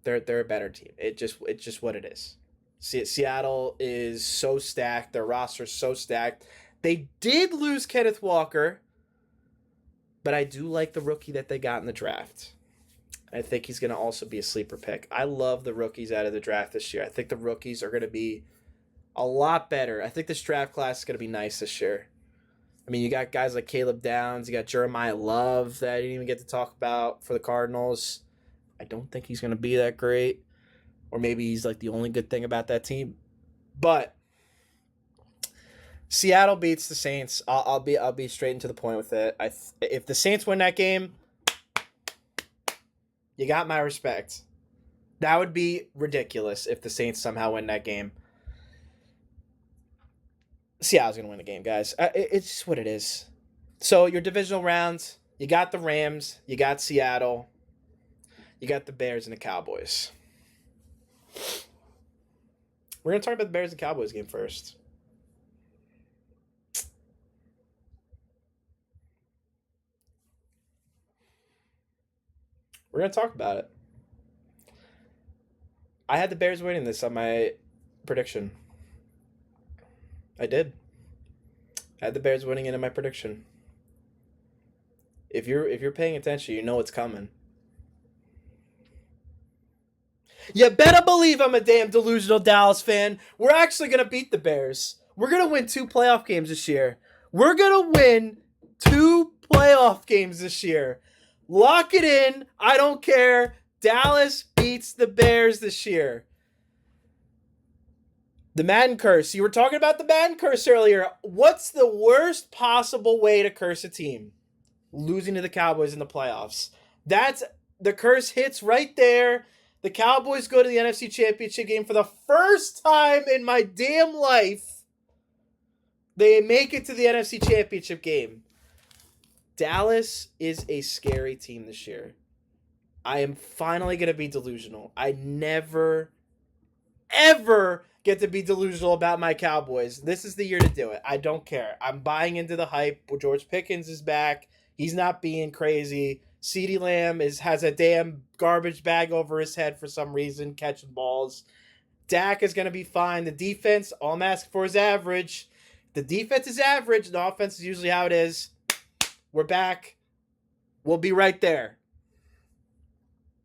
They're a better team. It's just what it is. Seattle is so stacked. Their roster's so stacked. They did lose Kenneth Walker, but I do like the rookie that they got in the draft. I think he's going to also be a sleeper pick. I love the rookies out of the draft this year. I think the rookies are going to be a lot better. I think this draft class is going to be nice this year. I mean, you got guys like Caleb Downs. You got Jeremiah Love that I didn't even get to talk about for the Cardinals. I don't think he's going to be that great. Or maybe he's like the only good thing about that team. But Seattle beats the Saints. I'll be straight into the point with it. If the Saints win that game, you got my respect. That would be ridiculous if the Saints somehow win that game. Seattle's going to win the game, guys. It's just what it is. So your divisional rounds, you got the Rams, you got Seattle, you got the Bears and the Cowboys. We're going to talk about the Bears and Cowboys game first. We're going to talk about it. I had the Bears winning this on my prediction. I did. I had the Bears winning it in my prediction. If you're paying attention, you know what's coming. You better believe I'm a damn delusional Dallas fan. We're actually going to beat the Bears. We're going to win 2 playoff games this year. We're going to win 2 playoff games this year. Lock it in. I don't care. Dallas beats the Bears this year. The Madden curse. You were talking about the Madden curse earlier. What's the worst possible way to curse a team? Losing to the Cowboys in the playoffs. That's the curse hits right there. The Cowboys go to the NFC Championship game for the first time in my damn life. They make it to the NFC Championship game. Dallas is a scary team this year. I am finally going to be delusional. I never, ever get to be delusional about my Cowboys. This is the year to do it. I don't care. I'm buying into the hype. George Pickens is back. He's not being crazy. CeeDee Lamb has a damn garbage bag over his head for some reason, catching balls. Dak is going to be fine. The defense, all I'm asking for is average. The defense is average. The offense is usually how it is. We're back. We'll be right there.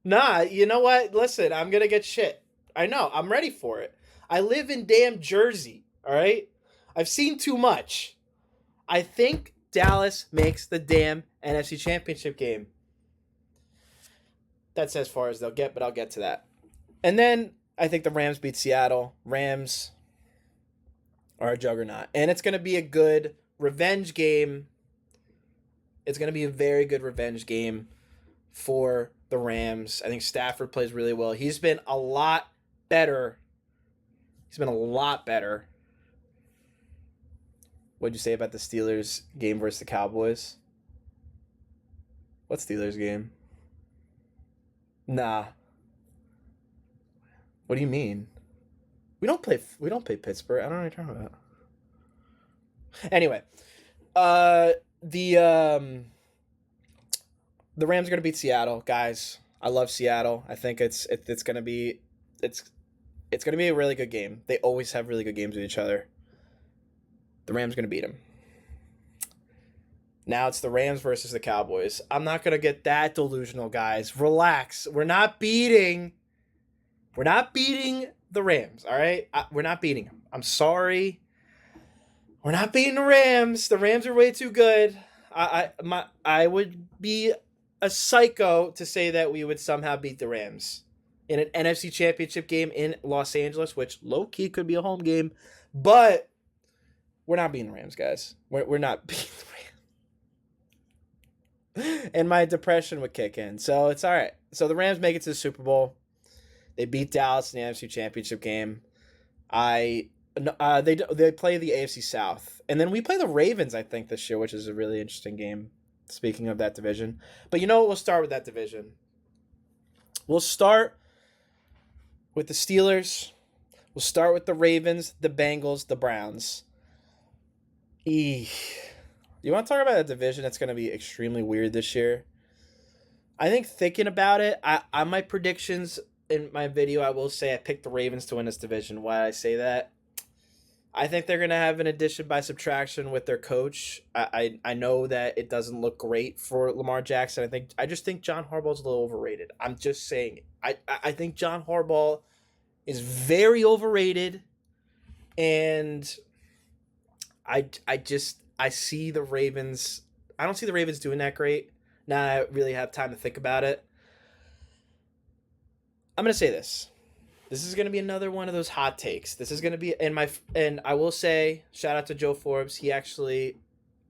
Nah, you know what? Listen, I'm going to get shit. I know. I'm ready for it. I live in damn Jersey, all right? I've seen too much. I think Dallas makes the damn NFC Championship game. That's as far as they'll get, but I'll get to that. And then I think the Rams beat Seattle. Rams are a juggernaut. And it's going to be a good revenge game. It's going to be a very good revenge game for the Rams. I think Stafford plays really well. He's been a lot better. What'd you say about the Steelers game versus the Cowboys? What Steelers game? Nah. What do you mean? We don't play Pittsburgh. I don't know what you're talking about. Anyway, uh the um the Rams are going to beat Seattle, guys. I love Seattle. I think it's going to be it's it's going to be a really good game. They always have really good games with each other. The Rams are going to beat them. Now it's the Rams versus the Cowboys. I'm not going to get that delusional, guys. Relax. We're not beating the Rams, all right? We're not beating them. I'm sorry. We're not beating the Rams. The Rams are way too good. I would be a psycho to say that we would somehow beat the Rams in an NFC Championship game in Los Angeles, which low key could be a home game, but we're not beating the Rams, guys. We're not beating the Rams. And my depression would kick in, so it's all right. So the Rams make it to the Super Bowl. They beat Dallas in the NFC Championship game. They play the AFC South, and then we play the Ravens, I think, this year, which is a really interesting game. Speaking of that division, but you know what? We'll start with that division. We'll start with the Steelers. We'll start with the Ravens, the Bengals, the Browns. You want to talk about a division that's going to be extremely weird this year? I think thinking about it, I my predictions in my video, I will say I picked the Ravens to win this division. Why I say that? I think they're gonna have an addition by subtraction with their coach. I know that it doesn't look great for Lamar Jackson. I just think John Harbaugh's a little overrated. I'm just saying. I think John Harbaugh is very overrated, and I see the Ravens. I don't see the Ravens doing that great. Now I really have time to think about it. I'm gonna say this. This is going to be another one of those hot takes. This is going to be and I will say shout out to Joe Forbes. He actually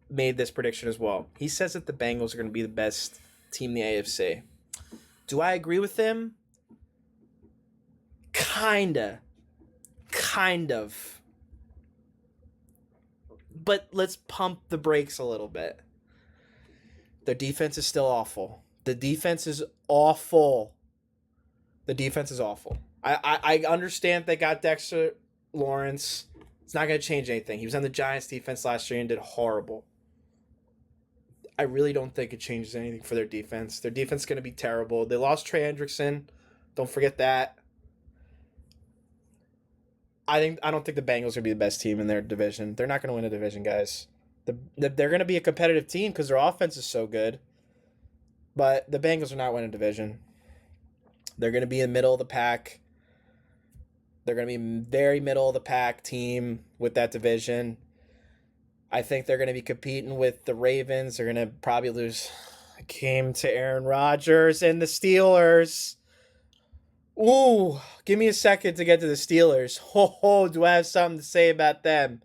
made this prediction as well. He says that the Bengals are going to be the best team in the AFC. Do I agree with him? Kind of. But let's pump the brakes a little bit. Their defense is still awful. The defense is awful. I understand they got Dexter Lawrence. It's not going to change anything. He was on the Giants defense last year and did horrible. I really don't think it changes anything for their defense. Their defense is going to be terrible. They lost Trey Hendrickson. Don't forget that. I don't think the Bengals are going to be the best team in their division. They're not going to win a division, guys. They're going to be a competitive team because their offense is so good. But the Bengals are not winning a division. They're going to be in the middle of the pack. They're going to be very middle of the pack team with that division. I think they're going to be competing with the Ravens. They're going to probably lose a game to Aaron Rodgers and the Steelers. Ooh, give me a second to get to the Steelers. Do I have something to say about them?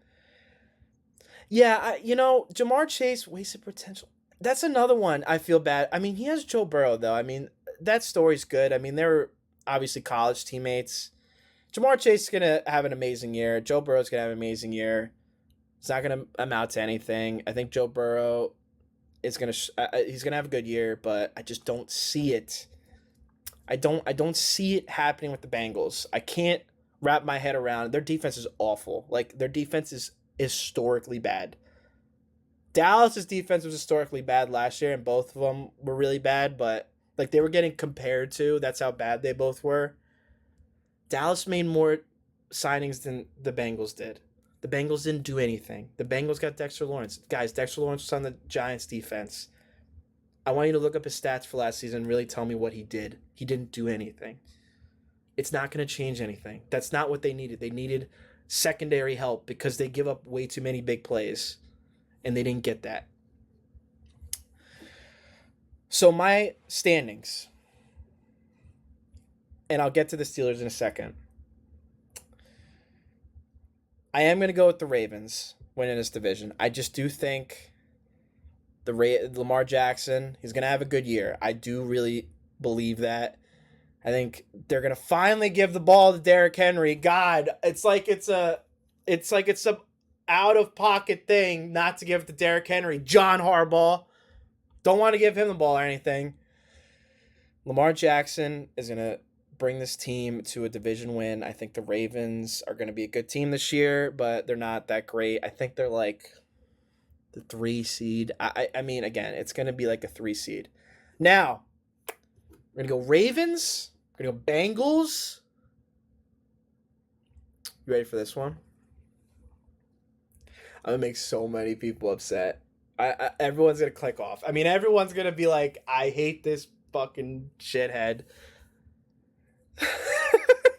Yeah, Jamar Chase, wasted potential. That's another one I feel bad. I mean, he has Joe Burrow, though. I mean, that story's good. I mean, they're obviously college teammates. Jamar Chase is going to have an amazing year. Joe Burrow's going to have an amazing year. It's not going to amount to anything. I think Joe Burrow is going to he's going to have a good year, but I just don't see it. I don't see it happening with the Bengals. I can't wrap my head around it. Their defense is awful. Like, their defense is historically bad. Dallas's defense was historically bad last year, and both of them were really bad, but like they were getting compared to. That's how bad they both were. Dallas made more signings than the Bengals did. The Bengals didn't do anything. The Bengals got Dexter Lawrence. Guys, Dexter Lawrence was on the Giants defense. I want you to look up his stats for last season and really tell me what he did. He didn't do anything. It's not going to change anything. That's not what they needed. They needed secondary help because they give up way too many big plays, and they didn't get that. So my standings, and I'll get to the Steelers in a second. I am going to go with the Ravens winning this division. I just do think Lamar Jackson, he's going to have a good year. I do really believe that. I think they're going to finally give the ball to Derrick Henry. God, it's like it's a out of pocket thing not to give it to Derrick Henry. John Harbaugh, don't want to give him the ball or anything. Lamar Jackson is going to bring this team to a division win. I think the Ravens are going to be a good team this year, but they're not that great. I think they're like the 3 seed. I mean, again, it's going to be like a 3 seed. Now, we're going to go Ravens. We're going to go Bengals. You ready for this one? I'm going to make so many people upset. Everyone's going to click off. I mean, everyone's going to be like, I hate this fucking shithead.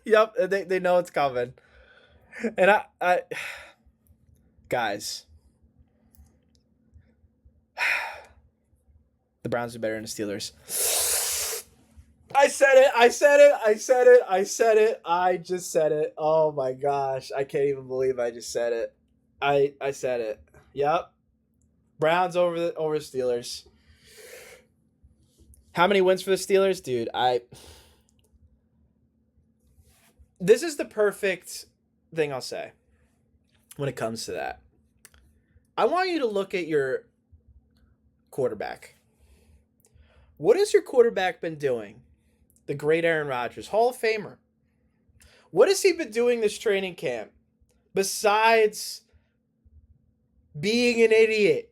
Yep, they know it's coming. And I guys, the Browns are better than the Steelers. I said it. I just said it. Oh my gosh. I can't even believe I just said it. I said it. Yep. Browns over the Steelers. How many wins for the Steelers? Dude, this is the perfect thing I'll say when it comes to that. I want you to look at your quarterback. What has your quarterback been doing? The great Aaron Rodgers, Hall of Famer. What has he been doing this training camp besides being an idiot?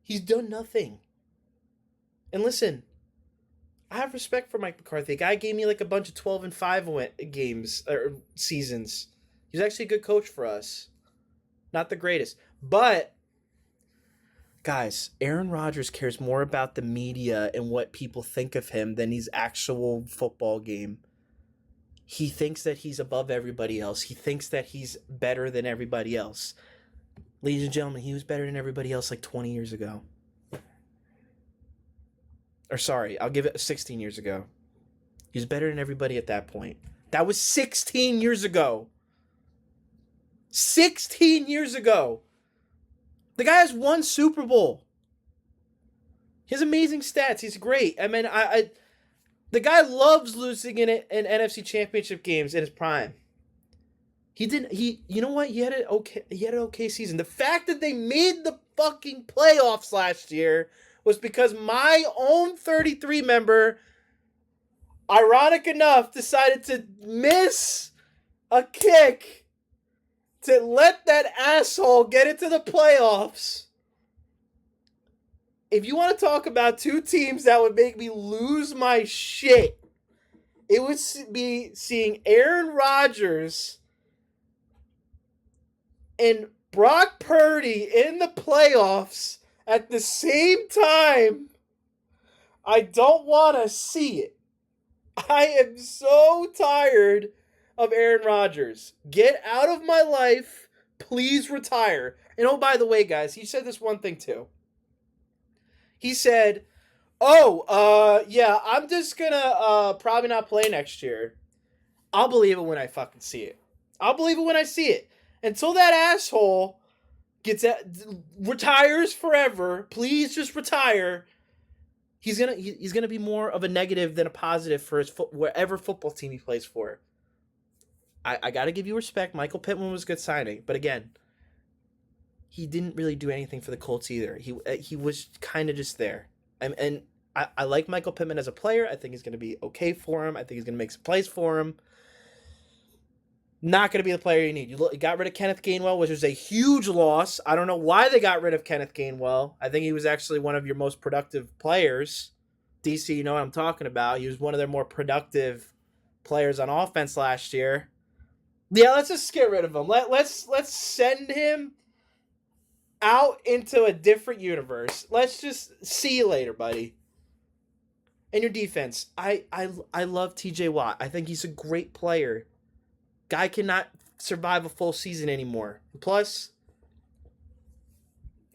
He's done nothing. And listen, I have respect for Mike McCarthy. The guy gave me like a bunch of 12-5 games or seasons. He's actually a good coach for us. Not the greatest. But, guys, Aaron Rodgers cares more about the media and what people think of him than his actual football game. He thinks that he's above everybody else. He thinks that he's better than everybody else. Ladies and gentlemen, he was better than everybody else like 20 years ago. Or sorry, I'll give it 16 years ago. He was better than everybody at that point. That was 16 years ago. 16 years ago. The guy has won Super Bowl. He has amazing stats. He's great. I mean, the guy loves losing in NFC Championship games in his prime. You know what? He had an okay season. The fact that they made the fucking playoffs last year was because my own 33 member, ironic enough, decided to miss a kick to let that asshole get into the playoffs. If you want to talk about two teams that would make me lose my shit, it would be seeing Aaron Rodgers and Brock Purdy in the playoffs at the same time. I don't want to see it. I am so tired of Aaron Rodgers. Get out of my life. Please retire. And oh, by the way, guys, he said this one thing too. He said, yeah, I'm just gonna probably not play next year. I'll believe it when I fucking see it. I'll believe it when I see it. Until that asshole retires forever, please just retire. He's gonna be more of a negative than a positive for his wherever football team he plays for. I gotta give you respect. Michael Pittman was a good signing, but again, he didn't really do anything for the Colts either. He was kind of just there. And I like Michael Pittman as a player. I think he's gonna be okay for him. I think he's gonna make some plays for him. Not going to be the player you need. You got rid of Kenneth Gainwell, which was a huge loss. I don't know why they got rid of Kenneth Gainwell. I think he was actually one of your most productive players. DC, you know what I'm talking about. He was one of their more productive players on offense last year. Yeah, let's just get rid of him. Let's send him out into a different universe. Let's just see you later, buddy. And your defense. I love TJ Watt. I think he's a great player. Guy cannot survive a full season anymore. Plus,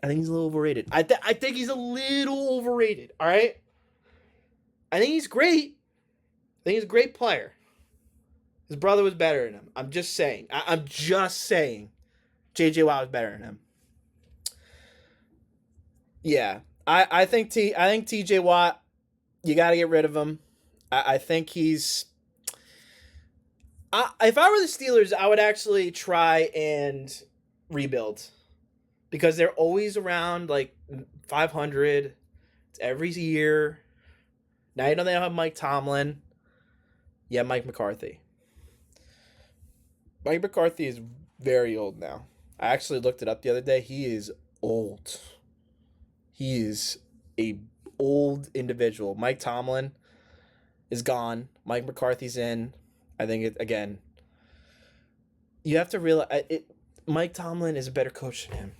I think he's a little overrated. I think he's a little overrated, all right? I think he's great. I think he's a great player. His brother was better than him. I'm just saying. I'm just saying. J.J. Watt was better than him. Yeah. I think T.J. Watt, you got to get rid of him. I think he's... if I were the Steelers, I would actually try and rebuild because they're always around like 500. It's every year. Now you know they don't have Mike Tomlin. Yeah, Mike McCarthy. Mike McCarthy is very old now. I actually looked it up the other day. He is old. He is a old individual. Mike Tomlin is gone. Mike McCarthy's in. I think it again. You have to realize it. Mike Tomlin is a better coach than him.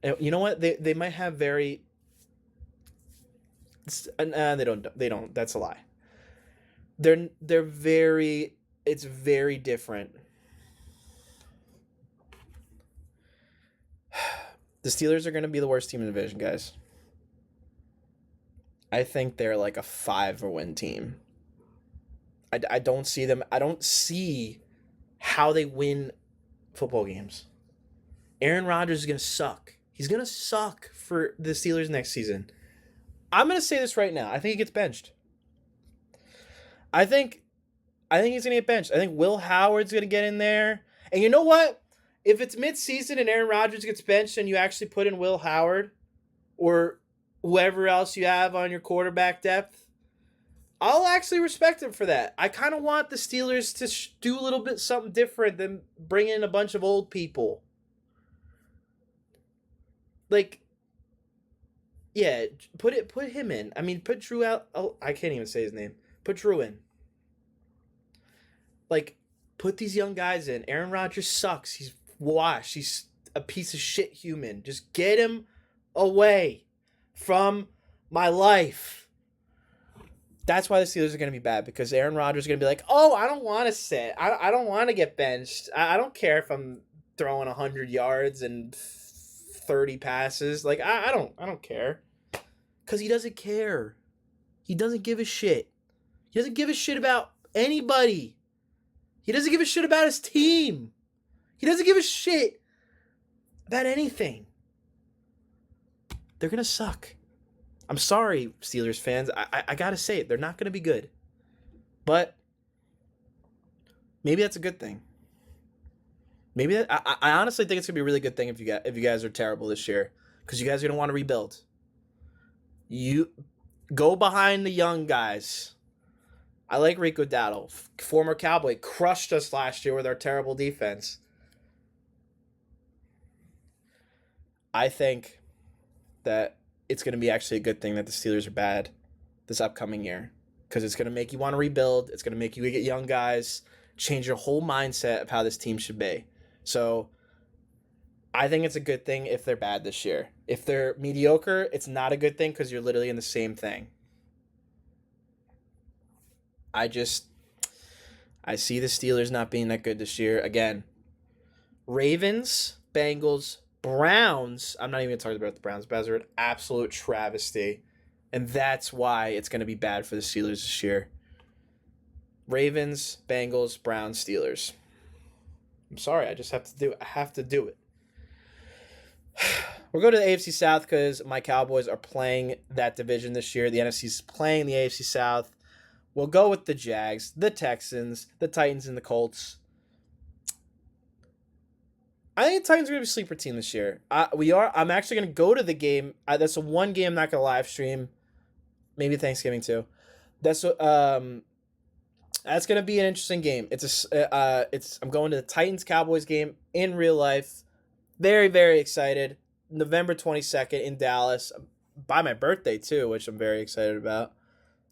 And you know what? They might have very. They don't. They don't. That's a lie. They're very. It's very different. The Steelers are going to be the worst team in the division, guys. I think they're like a 5-win team. I don't see them. I don't see how they win football games. Aaron Rodgers is going to suck. He's going to suck for the Steelers next season. I'm going to say this right now. I think he gets benched. I think he's going to get benched. I think Will Howard's going to get in there. And you know what? If it's midseason and Aaron Rodgers gets benched and you actually put in Will Howard or whoever else you have on your quarterback depth, I'll actually respect him for that. I kind of want the Steelers to do a little bit something different than bring in a bunch of old people. Like, yeah, put him in. I mean, put Drew out. Oh, I can't even say his name. Put Drew in. Like, put these young guys in. Aaron Rodgers sucks. He's washed. He's a piece of shit human. Just get him away from my life. That's why the Steelers are going to be bad, because Aaron Rodgers is going to be like, oh, I don't want to sit. I don't want to get benched. I don't care if I'm throwing 100 yards and 30 passes. Like, I don't care. Because he doesn't care. He doesn't give a shit. He doesn't give a shit about anybody. He doesn't give a shit about his team. He doesn't give a shit about anything. They're going to suck. I'm sorry, Steelers fans. I got to say it. They're not going to be good. But maybe that's a good thing. Maybe I honestly think it's going to be a really good thing if you guys are terrible this year, because you guys are going to want to rebuild. You go behind the young guys. I like Rico Dowdle, former Cowboy, crushed us last year with our terrible defense. I think that it's going to be actually a good thing that the Steelers are bad this upcoming year, because it's going to make you want to rebuild. It's going to make you get young guys, change your whole mindset of how this team should be. So I think it's a good thing if they're bad this year. If they're mediocre, it's not a good thing, because you're literally in the same thing. I see the Steelers not being that good this year. Again, Ravens, Bengals, Browns. I'm not even talking about the Browns. Browns are an absolute travesty. And that's why it's going to be bad for the Steelers this year. Ravens, Bengals, Browns, Steelers. I'm sorry. I just have to do it. I have to do it. We'll go to the AFC South because my Cowboys are playing that division this year. The NFC's playing the AFC South. We'll go with the Jags, the Texans, the Titans, and the Colts. I think the Titans are going to be a sleeper team this year. I'm actually going to go to the game. That's the one game I'm not going to live stream. Maybe Thanksgiving too. That's going to be an interesting game. I'm going to the Titans Cowboys game in real life. Very, very excited. November 22nd in Dallas, by my birthday too, which I'm very excited about.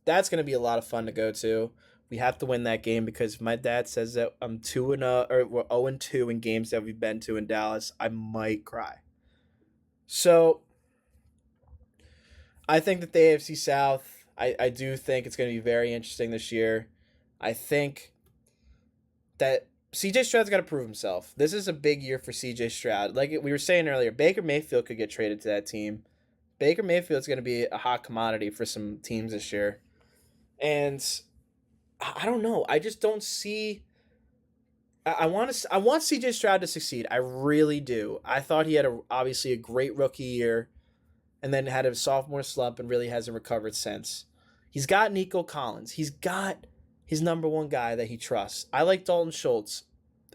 That's going to be a lot of fun to go to. We have to win that game, because my dad says that I'm 2-0 or we're 0-2 in games that we've been to in Dallas. I might cry. So I think that the AFC South, I do think it's going to be very interesting this year. I think that CJ Stroud's got to prove himself. This is a big year for CJ Stroud. Like we were saying earlier, Baker Mayfield could get traded to that team. Baker Mayfield's going to be a hot commodity for some teams this year. And I don't know. I just don't see. I want CJ Stroud to succeed. I really do. I thought he had obviously a great rookie year, and then had a sophomore slump and really hasn't recovered since. He's got Nico Collins. He's got his number one guy that he trusts. I like Dalton Schultz,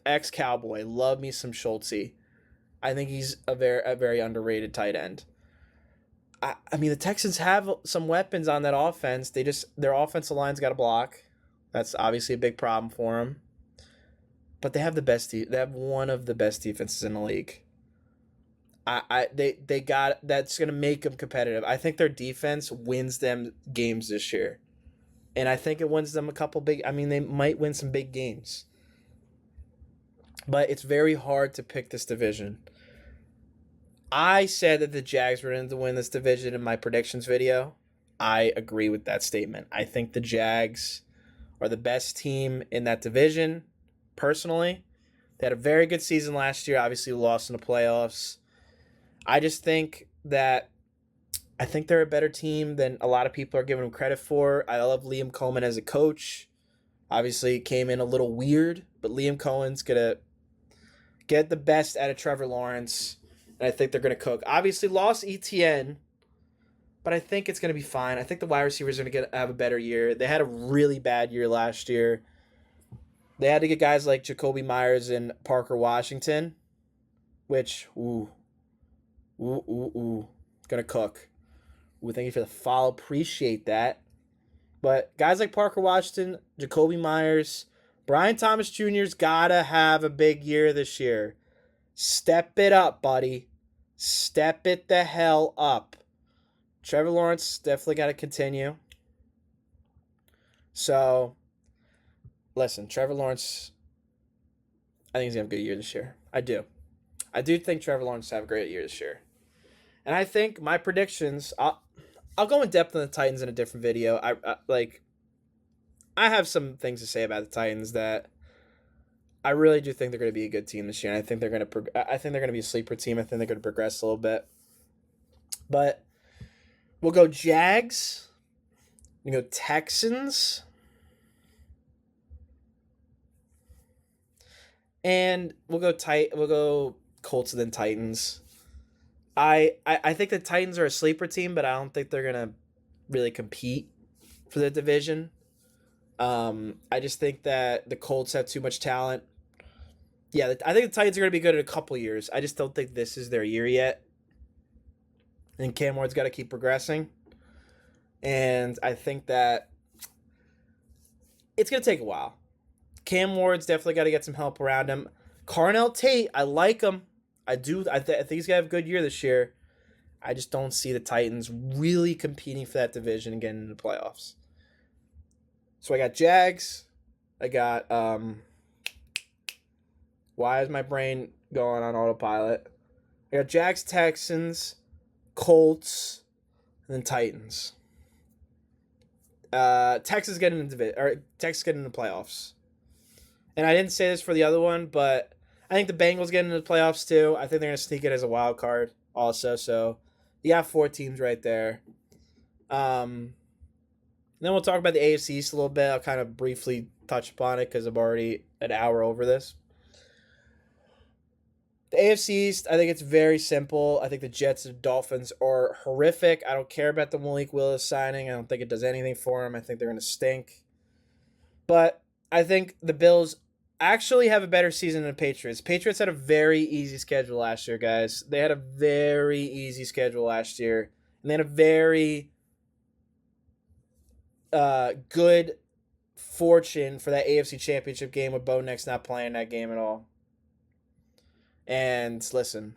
ex-Cowboy. Love me some Schultzy. I think he's a very underrated tight end. I mean, the Texans have some weapons on that offense. Their offensive line's got to block. That's obviously a big problem for them. But they have they have one of the best defenses in the league. They got that's gonna make them competitive. I think their defense wins them games this year, and I think it wins them a couple big. I mean, they might win some big games, but it's very hard to pick this division. I said that the Jags were going to win this division in my predictions video. I agree with that statement. I think the Jags are the best team in that division, personally. They had a very good season last year, obviously lost in the playoffs. I just think that I think they're a better team than a lot of people are giving them credit for. I love Liam Coleman as a coach. Obviously, it came in a little weird, but Liam Cohen's going to get the best out of Trevor Lawrence, and I think they're going to cook. Obviously, lost ETN, but I think it's going to be fine. I think the wide receivers are going to have a better year. They had a really bad year last year. They had to get guys like Jacoby Myers and Parker Washington, which, gonna cook. Thank you for the follow. Appreciate that. But guys like Parker Washington, Jacoby Myers, Brian Thomas Jr.'s gotta have a big year this year. Step it up, buddy. Step it the hell up. Trevor Lawrence definitely got to continue. So, listen, Trevor Lawrence, I think he's going to have a good year this year. I do. I do think Trevor Lawrence will have a great year this year. And I think my predictions, I'll go in depth on the Titans in a different video. I have some things to say about the Titans that I really do think they're going to be a good team this year. And I think they're going to be a sleeper team. I think they're going to progress a little bit. But we'll go Jags. We go Texans. And we'll go Colts and then Titans. I think the Titans are a sleeper team, but I don't think they're gonna really compete for the division. I just think that the Colts have too much talent. Yeah, I think the Titans are gonna be good in a couple years. I just don't think this is their year yet. And Cam Ward's got to keep progressing. And I think that it's gonna take a while. Cam Ward's definitely got to get some help around him. Carnell Tate, I like him. I do. I think he's gonna have a good year this year. I just don't see the Titans really competing for that division and getting into the playoffs. So I got Jags. I got why is my brain going on autopilot? I got Jags, Texans, Colts, and then Titans. Texas getting into the playoffs. And I didn't say this for the other one, but I think the Bengals get into the playoffs too. I think they're going to sneak it as a wild card also. So you got 4 teams right there. Then we'll talk about the AFC East a little bit. I'll kind of briefly touch upon it because I'm already an hour over this. The AFC East, I think it's very simple. I think the Jets and Dolphins are horrific. I don't care about the Malik Willis signing. I don't think it does anything for them. I think they're going to stink. But I think the Bills actually have a better season than the Patriots. Patriots had a very easy schedule last year, guys. They had a very easy schedule last year. And they had a very good fortune for that AFC Championship game with Bo Nix not playing that game at all. And listen,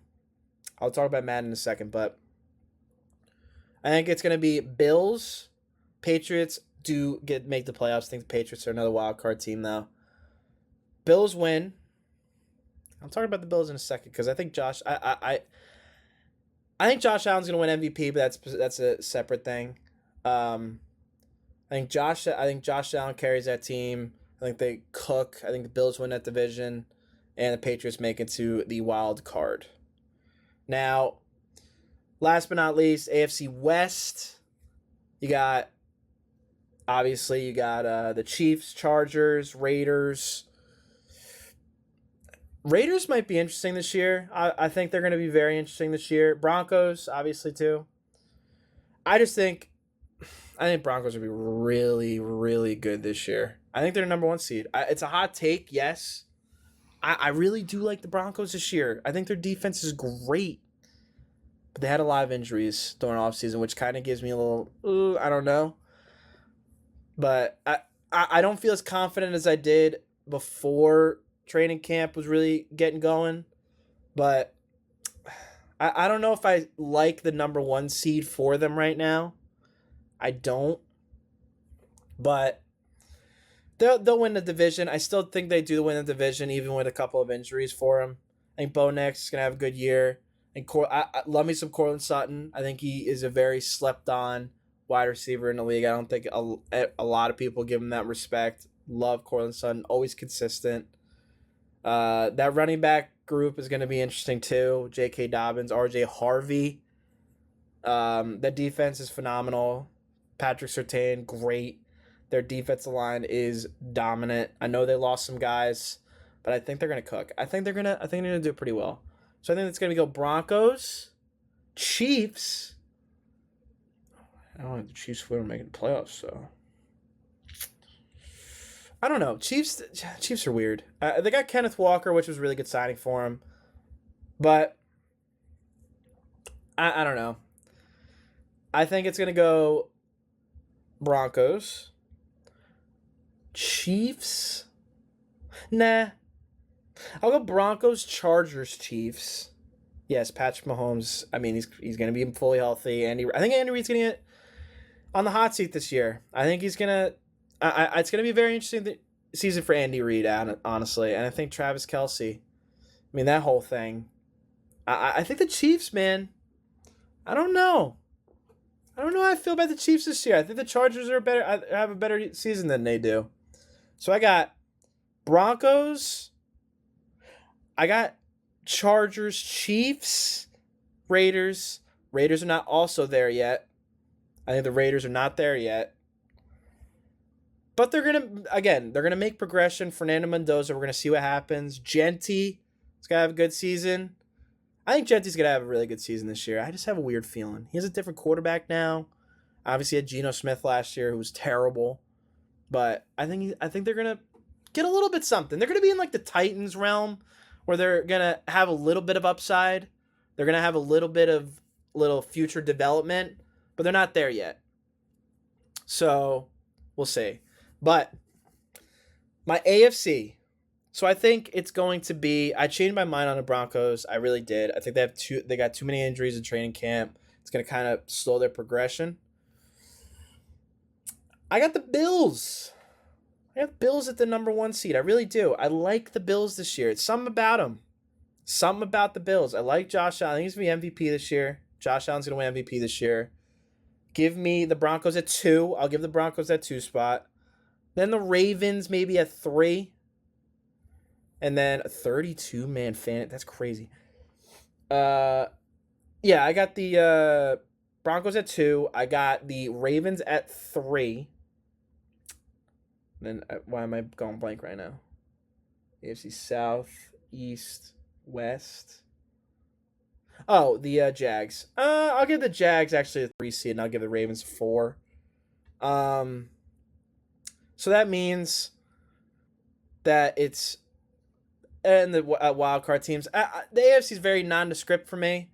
I'll talk about Madden in a second, but I think it's going to be Bills. Patriots make the playoffs. I think the Patriots are another wild card team, though. Bills win. I'll talk about the Bills in a second because I think I think Josh Allen's going to win MVP, but that's a separate thing. I think Josh Allen carries that team. I think they cook. I think the Bills win that division, and the Patriots make it to the wild card. Now, last but not least, AFC West. You got the Chiefs, Chargers, Raiders. Raiders might be interesting this year. I think they're going to be very interesting this year. Broncos, obviously, too. I think Broncos will be really, really good this year. I think they're the number 1 seed. It's a hot take, yes. I really do like the Broncos this year. I think their defense is great. But they had a lot of injuries during offseason, which kind of gives me a little, I don't know. But I don't feel as confident as I did before training camp was really getting going, but I don't know if I like the number 1 seed for them right now. I don't, but they'll win the division. I still think they do win the division, even with a couple of injuries for them. I think Bo Nix is gonna have a good year, and I love me some Cortland Sutton. I think he is a very slept on wide receiver in the league. I don't think a lot of people give him that respect. Love Cortland Sutton, always consistent. That running back group is going to be interesting too. J.K. Dobbins, R.J. Harvey. That defense is phenomenal. Patrick Surtain, great. Their defensive line is dominant. I know they lost some guys, but I think they're going to cook. I think they're going to do pretty well. So I think it's going to go Broncos, Chiefs. I don't think the Chiefs will make the playoffs, so I don't know. Chiefs are weird. They got Kenneth Walker, which was a really good signing for him, but I don't know. I think it's gonna go Broncos, Chiefs. Nah, I'll go Broncos, Chargers, Chiefs. Yes, Patrick Mahomes. I mean, he's gonna be fully healthy. I think Andy Reid's gonna get on the hot seat this year. I think he's gonna. It's gonna be a very interesting season for Andy Reid, honestly, and I think Travis Kelce. I mean, that whole thing. I think the Chiefs, man. I don't know. I don't know how I feel about the Chiefs this year. I think the Chargers have a better season than they do. So I got Broncos. I got Chargers, Chiefs, Raiders. Raiders are not also there yet. I think the Raiders are not there yet. But they're going to make progression. Fernando Mendoza, we're going to see what happens. Genti is going to have a good season. I think Genti's going to have a really good season this year. I just have a weird feeling. He has a different quarterback now. Obviously, he had Geno Smith last year, who was terrible. But I think they're going to get a little bit something. They're going to be in like the Titans realm, where they're going to have a little bit of upside. They're going to have a little bit of future development, but they're not there yet. So we'll see. But my AFC. So I think it's going to be. I changed my mind on the Broncos. I really did. I think they got too many injuries in training camp. It's going to kind of slow their progression. I got the Bills. I got the Bills at the number 1 seed. I really do. I like the Bills this year. It's something about them. Something about the Bills. I like Josh Allen. I think he's going to be MVP this year. Josh Allen's going to win MVP this year. Give me the Broncos at 2. I'll give the Broncos that 2 spot. Then the Ravens maybe at 3. And then a 32-man fan. That's crazy. Yeah, I got the Broncos at 2. I got the Ravens at 3. Then why am I going blank right now? AFC South, East, West. Oh, the Jags. I'll give the Jags actually a 3 seed, and I'll give the Ravens 4. So that means that it's and the wild card teams. The AFC is very nondescript for me.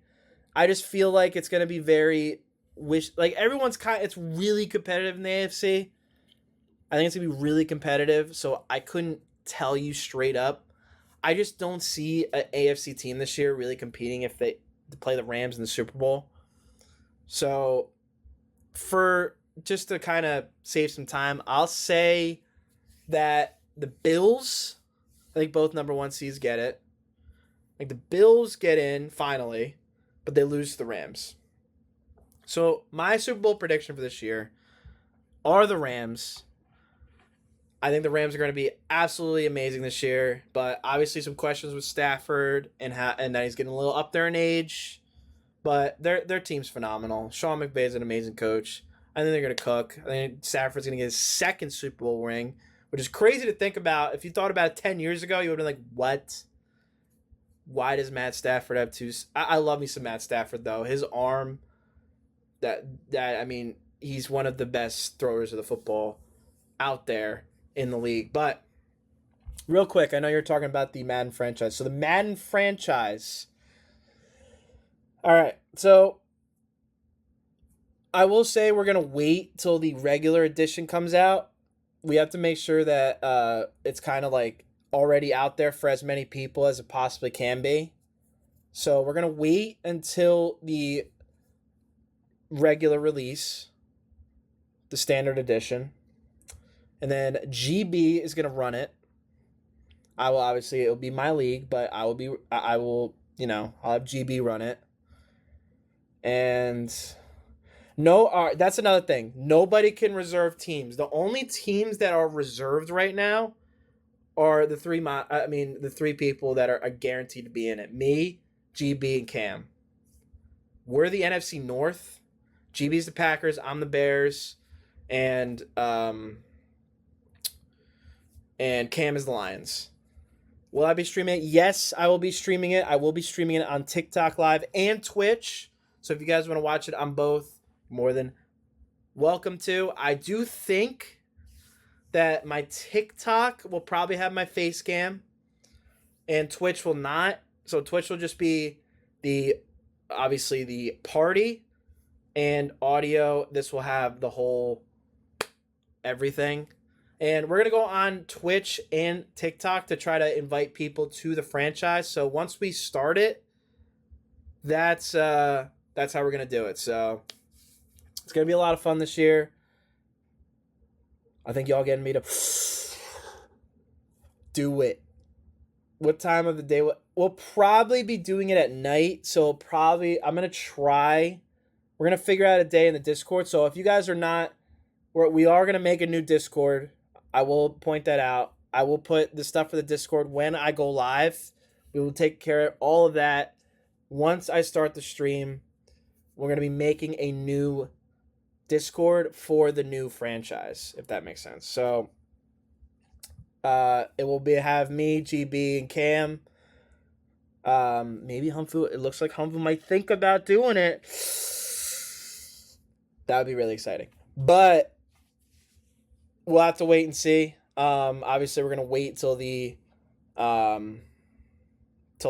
I just feel like it's gonna be very everyone's it's really competitive in the AFC. I think it's gonna be really competitive. So I couldn't tell you straight up. I just don't see an AFC team this year really competing if they play the Rams in the Super Bowl. So for just to kind of save some time, I'll say that the Bills, I think both number 1 seeds get it. Like the Bills get in finally, but they lose to the Rams. So my Super Bowl prediction for this year are the Rams. I think the Rams are going to be absolutely amazing this year, but obviously some questions with Stafford and that he's getting a little up there in age. But their team's phenomenal. Sean McVay is an amazing coach. I think they're going to cook. I think Stafford's going to get his 2nd Super Bowl ring, which is crazy to think about. If you thought about it 10 years ago, you would have been like, what? Why does Matt Stafford have 2? I love me some Matt Stafford, though. His arm, I mean, he's one of the best throwers of the football out there in the league. But real quick, I know you're talking about the Madden franchise. So the Madden franchise. All right. So I will say we're going to wait till the regular edition comes out. we have to make sure that it's kind of like already out there for as many people as it possibly can be. So we're gonna wait until the regular release, the standard edition, and then GB is gonna run it. I will obviously, it'll be my league, but I will, I'll have GB run it. And no, that's another thing. Nobody can reserve teams. The only teams that are reserved right now are the three people that are guaranteed to be in it. Me, GB, and Cam. We're the NFC North. GB's the Packers. I'm the Bears, and Cam is the Lions. Will I be streaming it? Yes, I will be streaming it. I will be streaming it on TikTok Live and Twitch. So if you guys want to watch it on both, more than welcome to. I do think that my TikTok will probably have my face cam and Twitch will not. So Twitch will just be obviously the party, and audio. This will have the whole everything. And we're going to go on Twitch and TikTok to try to invite people to the franchise. So once we start it, that's how we're going to do it. So it's going to be a lot of fun this year. I think y'all getting me to do it. What time of the day? We'll probably be doing it at night. So I'm going to try. We're going to figure out a day in the Discord. So if you guys are not, we are going to make a new Discord. I will point that out. I will put the stuff for the Discord when I go live. We will take care of all of that. Once I start the stream, we're going to be making a new Discord for the new franchise, if that makes sense. So it will have me, GB, and Cam. Maybe Humfu. It looks like Humfu might think about doing it. That would be really exciting. But we'll have to wait and see. Obviously, we're gonna wait till till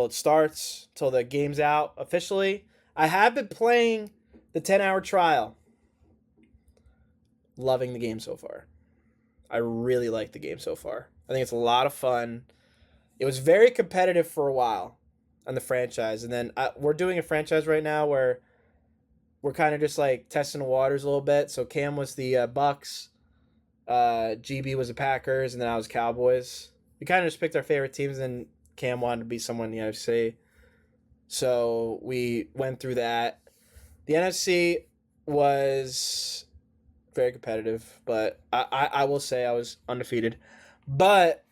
it starts, till the game's out officially. I have been playing the 10-hour trial. Loving the game so far. I really like the game so far. I think it's a lot of fun. It was very competitive for a while on the franchise, and then we're doing a franchise right now where we're kind of just like testing the waters a little bit. So Cam was the Bucks. GB was the Packers, and then I was Cowboys. We kind of just picked our favorite teams, and Cam wanted to be someone in the NFC. So we went through that. The NFC was very competitive, but I will say I was undefeated. But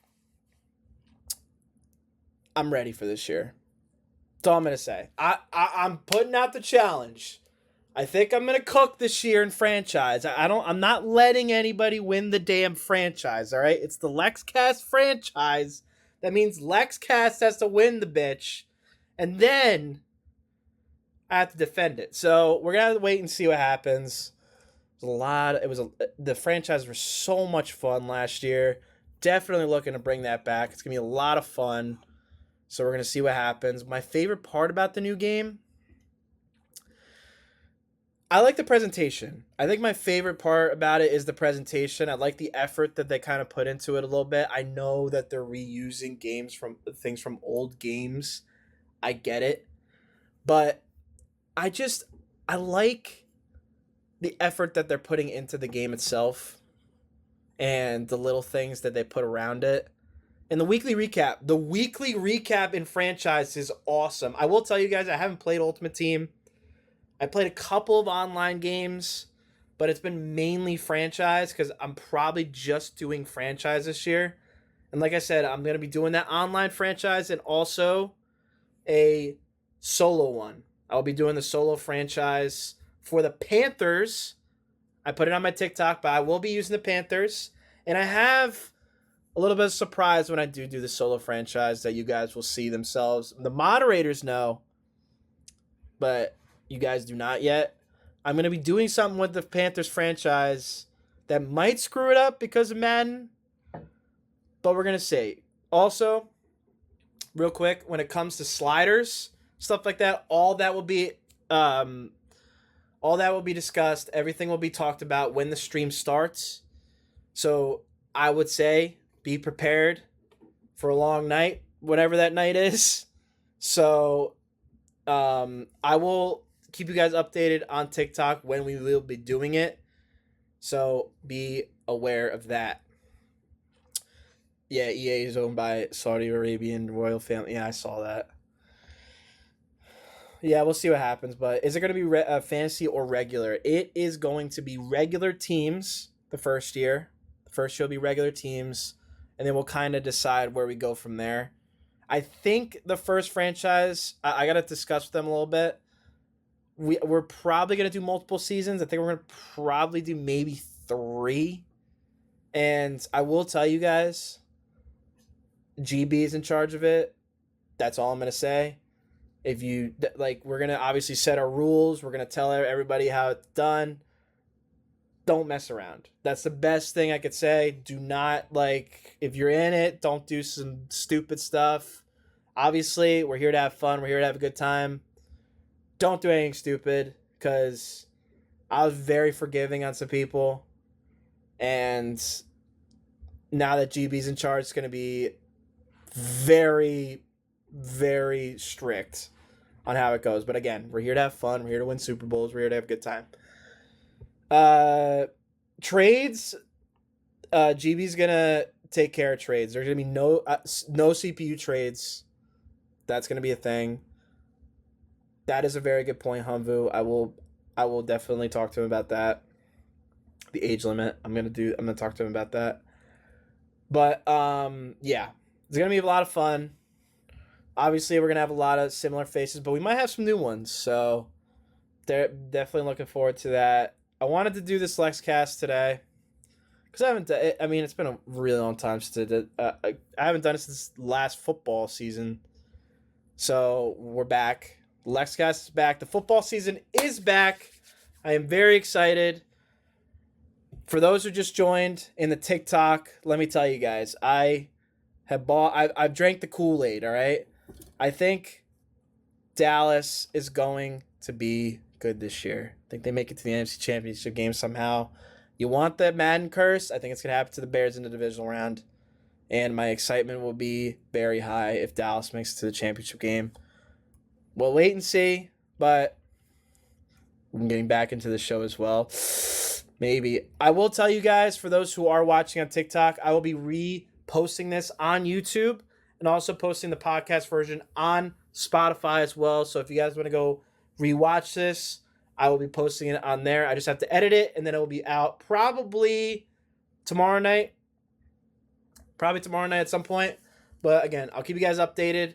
I'm ready for this year. That's all I'm going to say. I'm putting out the challenge. I think I'm gonna cook this year in franchise. I'm not letting anybody win the damn franchise. All right, it's the LexCast franchise. That means LexCast has to win the bitch, and then I have to defend it. So we're gonna have to wait and see what happens. The franchise was so much fun last year. Definitely looking to bring that back. It's gonna be a lot of fun. So we're gonna see what happens. My favorite part about the new game, I like the presentation. I think my favorite part about it is the presentation. I like the effort that they kind of put into it a little bit. I know that they're reusing things from old games. I get it. But I like the effort that they're putting into the game itself and the little things that they put around it. And the weekly recap in franchise is awesome. I will tell you guys, I haven't played Ultimate Team. I played a couple of online games, but it's been mainly franchise because I'm probably just doing franchise this year. And like I said, I'm going to be doing that online franchise and also a solo one. I'll be doing the solo franchise for the Panthers. I put it on my TikTok, but I will be using the Panthers. And I have a little bit of surprise when I do the solo franchise that you guys will see themselves. The moderators know, but you guys do not yet. I'm going to be doing something with the Panthers franchise that might screw it up because of Madden, but we're going to see. Also, real quick, when it comes to sliders, stuff like that, all that will be discussed. Everything will be talked about when the stream starts. So I would say be prepared for a long night, whatever that night is. So I will keep you guys updated on TikTok when we will be doing it. So be aware of that. Yeah, EA is owned by Saudi Arabian royal family. Yeah, I saw that. Yeah, we'll see what happens. But is it going to be fantasy or regular? It is going to be regular teams the first year. The first year will be regular teams, and then we'll kind of decide where we go from there. I think the first franchise, I got to discuss with them a little bit. We're probably going to do multiple seasons. I think we're going to probably do maybe 3. And I will tell you guys, GB is in charge of it. That's all I'm going to say. If you like, we're gonna obviously set our rules. We're gonna tell everybody how it's done. Don't mess around. That's the best thing I could say. Do not, like, if you're in it, don't do some stupid stuff. Obviously, we're here to have fun. We're here to have a good time. Don't do anything stupid, because I was very forgiving on some people, and now that GB's in charge, it's gonna be very, very strict on how it goes. But again, we're here to have fun. We're here to win Super Bowls. We're here to have a good time. Trades. GB's gonna take care of trades. There's gonna be no CPU trades. That's gonna be a thing. That is a very good point, Humvu. I will definitely talk to him about that. The age limit. I'm gonna talk to him about that. But yeah, it's gonna be a lot of fun. Obviously, we're gonna have a lot of similar faces, but we might have some new ones. So they're definitely looking forward to that. I wanted to do this LexCast today because I haven't done it. I mean, it's been a really long time since I did. I haven't done it since last football season. So we're back. LexCast is back. The football season is back. I am very excited. For those who just joined in the TikTok, let me tell you guys, I've drank the Kool-Aid, all right? I think Dallas is going to be good this year. I think they make it to the NFC Championship game somehow. You want the Madden curse? I think it's going to happen to the Bears in the divisional round. And my excitement will be very high if Dallas makes it to the championship game. We'll wait and see, but I'm getting back into the show as well. Maybe. I will tell you guys, for those who are watching on TikTok, I will be reposting this on YouTube and also posting the podcast version on Spotify as well. So if you guys want to go rewatch this, I will be posting it on there. I just have to edit it, and then it will be out probably tomorrow night. Probably tomorrow night at some point. But again, I'll keep you guys updated.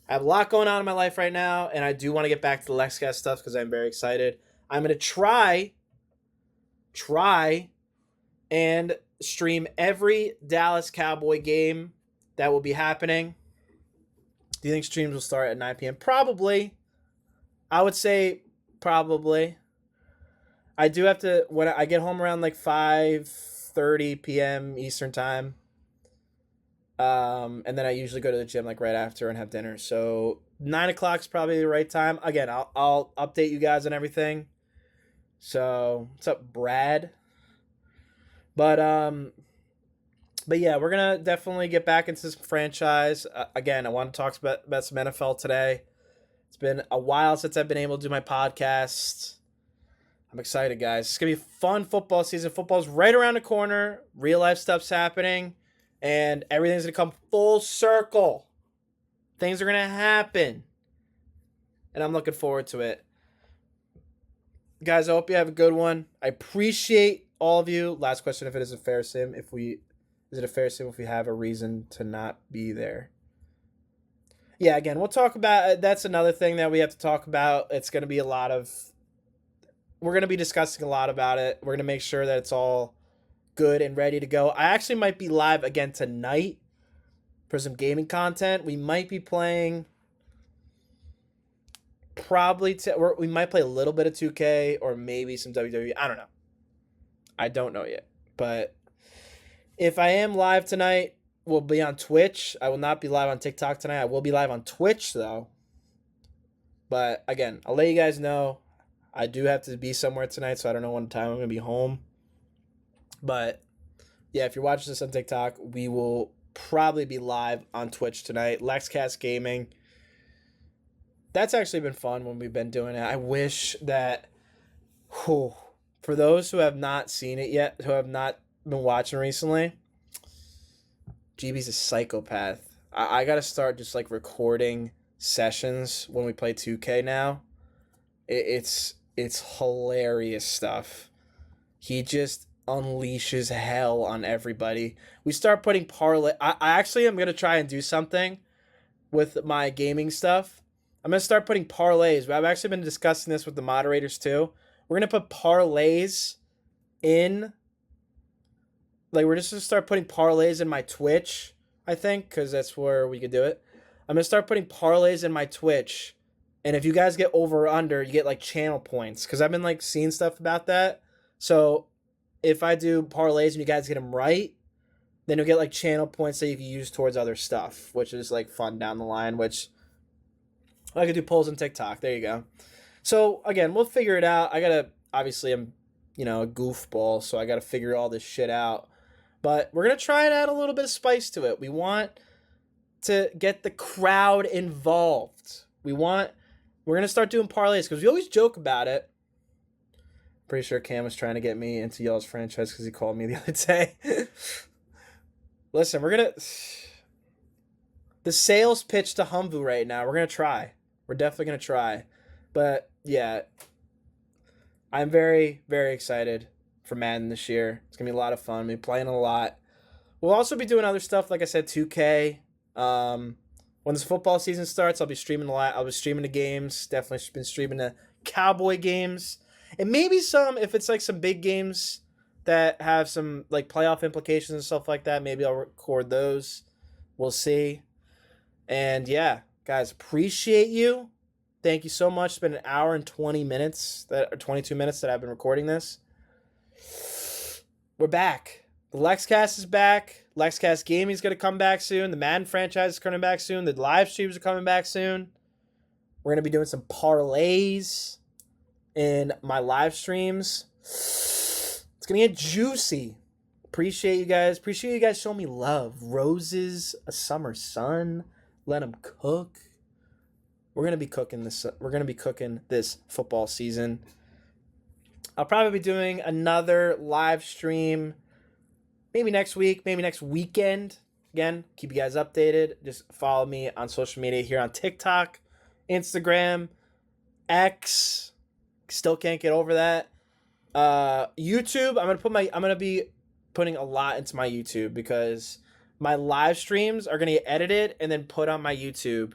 I have a lot going on in my life right now, and I do want to get back to the LexCast stuff because I'm very excited. I'm going to try and stream every Dallas Cowboy game that will be happening. Do you think streams will start at 9 p.m.? Probably. I would say probably. I do have to, when I get home around like 5:30 p.m. Eastern time. And then I usually go to the gym like right after and have dinner. So 9 o'clock is probably the right time. Again, I'll update you guys on everything. So what's up, Brad? But yeah, we're gonna definitely get back into this franchise. Again, I want to talk about some NFL today. It's been a while since I've been able to do my podcast. I'm excited, guys. It's gonna be a fun football season. Football's right around the corner. Real life stuff's happening, and everything's gonna come full circle. Things are gonna happen, and I'm looking forward to it. Guys, I hope you have a good one. I appreciate all of you. Last question: if it is a fair sim, is it a fair sim if we have a reason to not be there? Yeah, again, we'll talk about. That's another thing that we have to talk about. It's going to be we're going to be discussing a lot about it. We're going to make sure that it's all good and ready to go. I actually might be live again tonight for some gaming content. We might be playing we might play a little bit of 2K or maybe some WWE. I don't know. I don't know yet. But if I am live tonight, we'll be on Twitch. I will not be live on TikTok tonight. I will be live on Twitch, though. But again, I'll let you guys know. I do have to be somewhere tonight, so I don't know what time I'm going to be home. But yeah, if you're watching this on TikTok, we will probably be live on Twitch tonight. LexCast Gaming. That's actually been fun when we've been doing it. I wish that, whew, for those who have not seen it yet, who have not been watching recently, GB's a psychopath. I gotta start just like recording sessions when we play 2K now. It's hilarious stuff. He just unleashes hell on everybody. We start putting parlay. I actually am gonna try and do something with my gaming stuff. I'm gonna start putting parlays. I've actually been discussing this with the moderators too. We're gonna put parlays in. Like, we're just gonna start putting parlays in my Twitch, I think, because that's where we could do it. I'm gonna start putting parlays in my Twitch, and if you guys get over or under, you get like channel points. Because I've been like seeing stuff about that. So if I do parlays and you guys get them right, then you'll get like channel points that you can use towards other stuff, which is like fun down the line. Which I could do polls on TikTok. There you go. So again, we'll figure it out. Obviously I'm, a goofball, so I gotta figure all this shit out. But we're gonna try and add a little bit of spice to it. We want to get the crowd involved. We're gonna start doing parlays because we always joke about it. Pretty sure Cam was trying to get me into y'all's franchise because he called me the other day. Listen, the sales pitch to Humvu right now. We're gonna try. We're definitely gonna try. But yeah, I'm very, very excited for Madden this year. It's gonna be a lot of fun. We'll be playing a lot. We'll also be doing other stuff, like I said, 2K. When this football season starts, I'll be streaming a lot. I'll be streaming the games. Definitely been streaming the Cowboy games, and maybe some, if it's like some big games that have some like playoff implications and stuff like that. Maybe I'll record those. We'll see. And yeah, guys, appreciate you. Thank you so much. It's been an hour and 20 minutes, or 22 minutes that I've been recording this. We're back. The LexCast is back. LexCast Gaming is going to come back soon. The Madden franchise is coming back soon. The live streams are coming back soon. We're going to be doing some parlays in my live streams. It's going to get juicy. Appreciate you guys. Appreciate you guys showing me love. Roses, a summer sun. Let them cook. We're going to be cooking this. We're going to be cooking this football season. I'll probably be doing another live stream maybe next week, maybe next weekend. Again, keep you guys updated. Just follow me on social media here on TikTok, Instagram, X. Still can't get over that. YouTube, I'm gonna be putting a lot into my YouTube because my live streams are gonna get edited and then put on my YouTube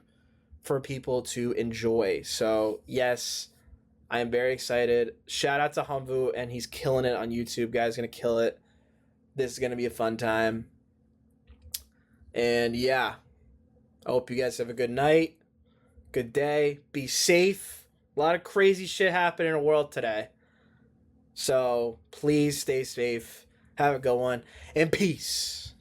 for people to enjoy. So yes, I am very excited. Shout out to Humvu, and he's killing it on YouTube. Guys, gonna kill it. This is gonna be a fun time. And yeah, I hope you guys have a good night, good day, be safe. A lot of crazy shit happening in the world today. So please stay safe. Have a good one, and peace.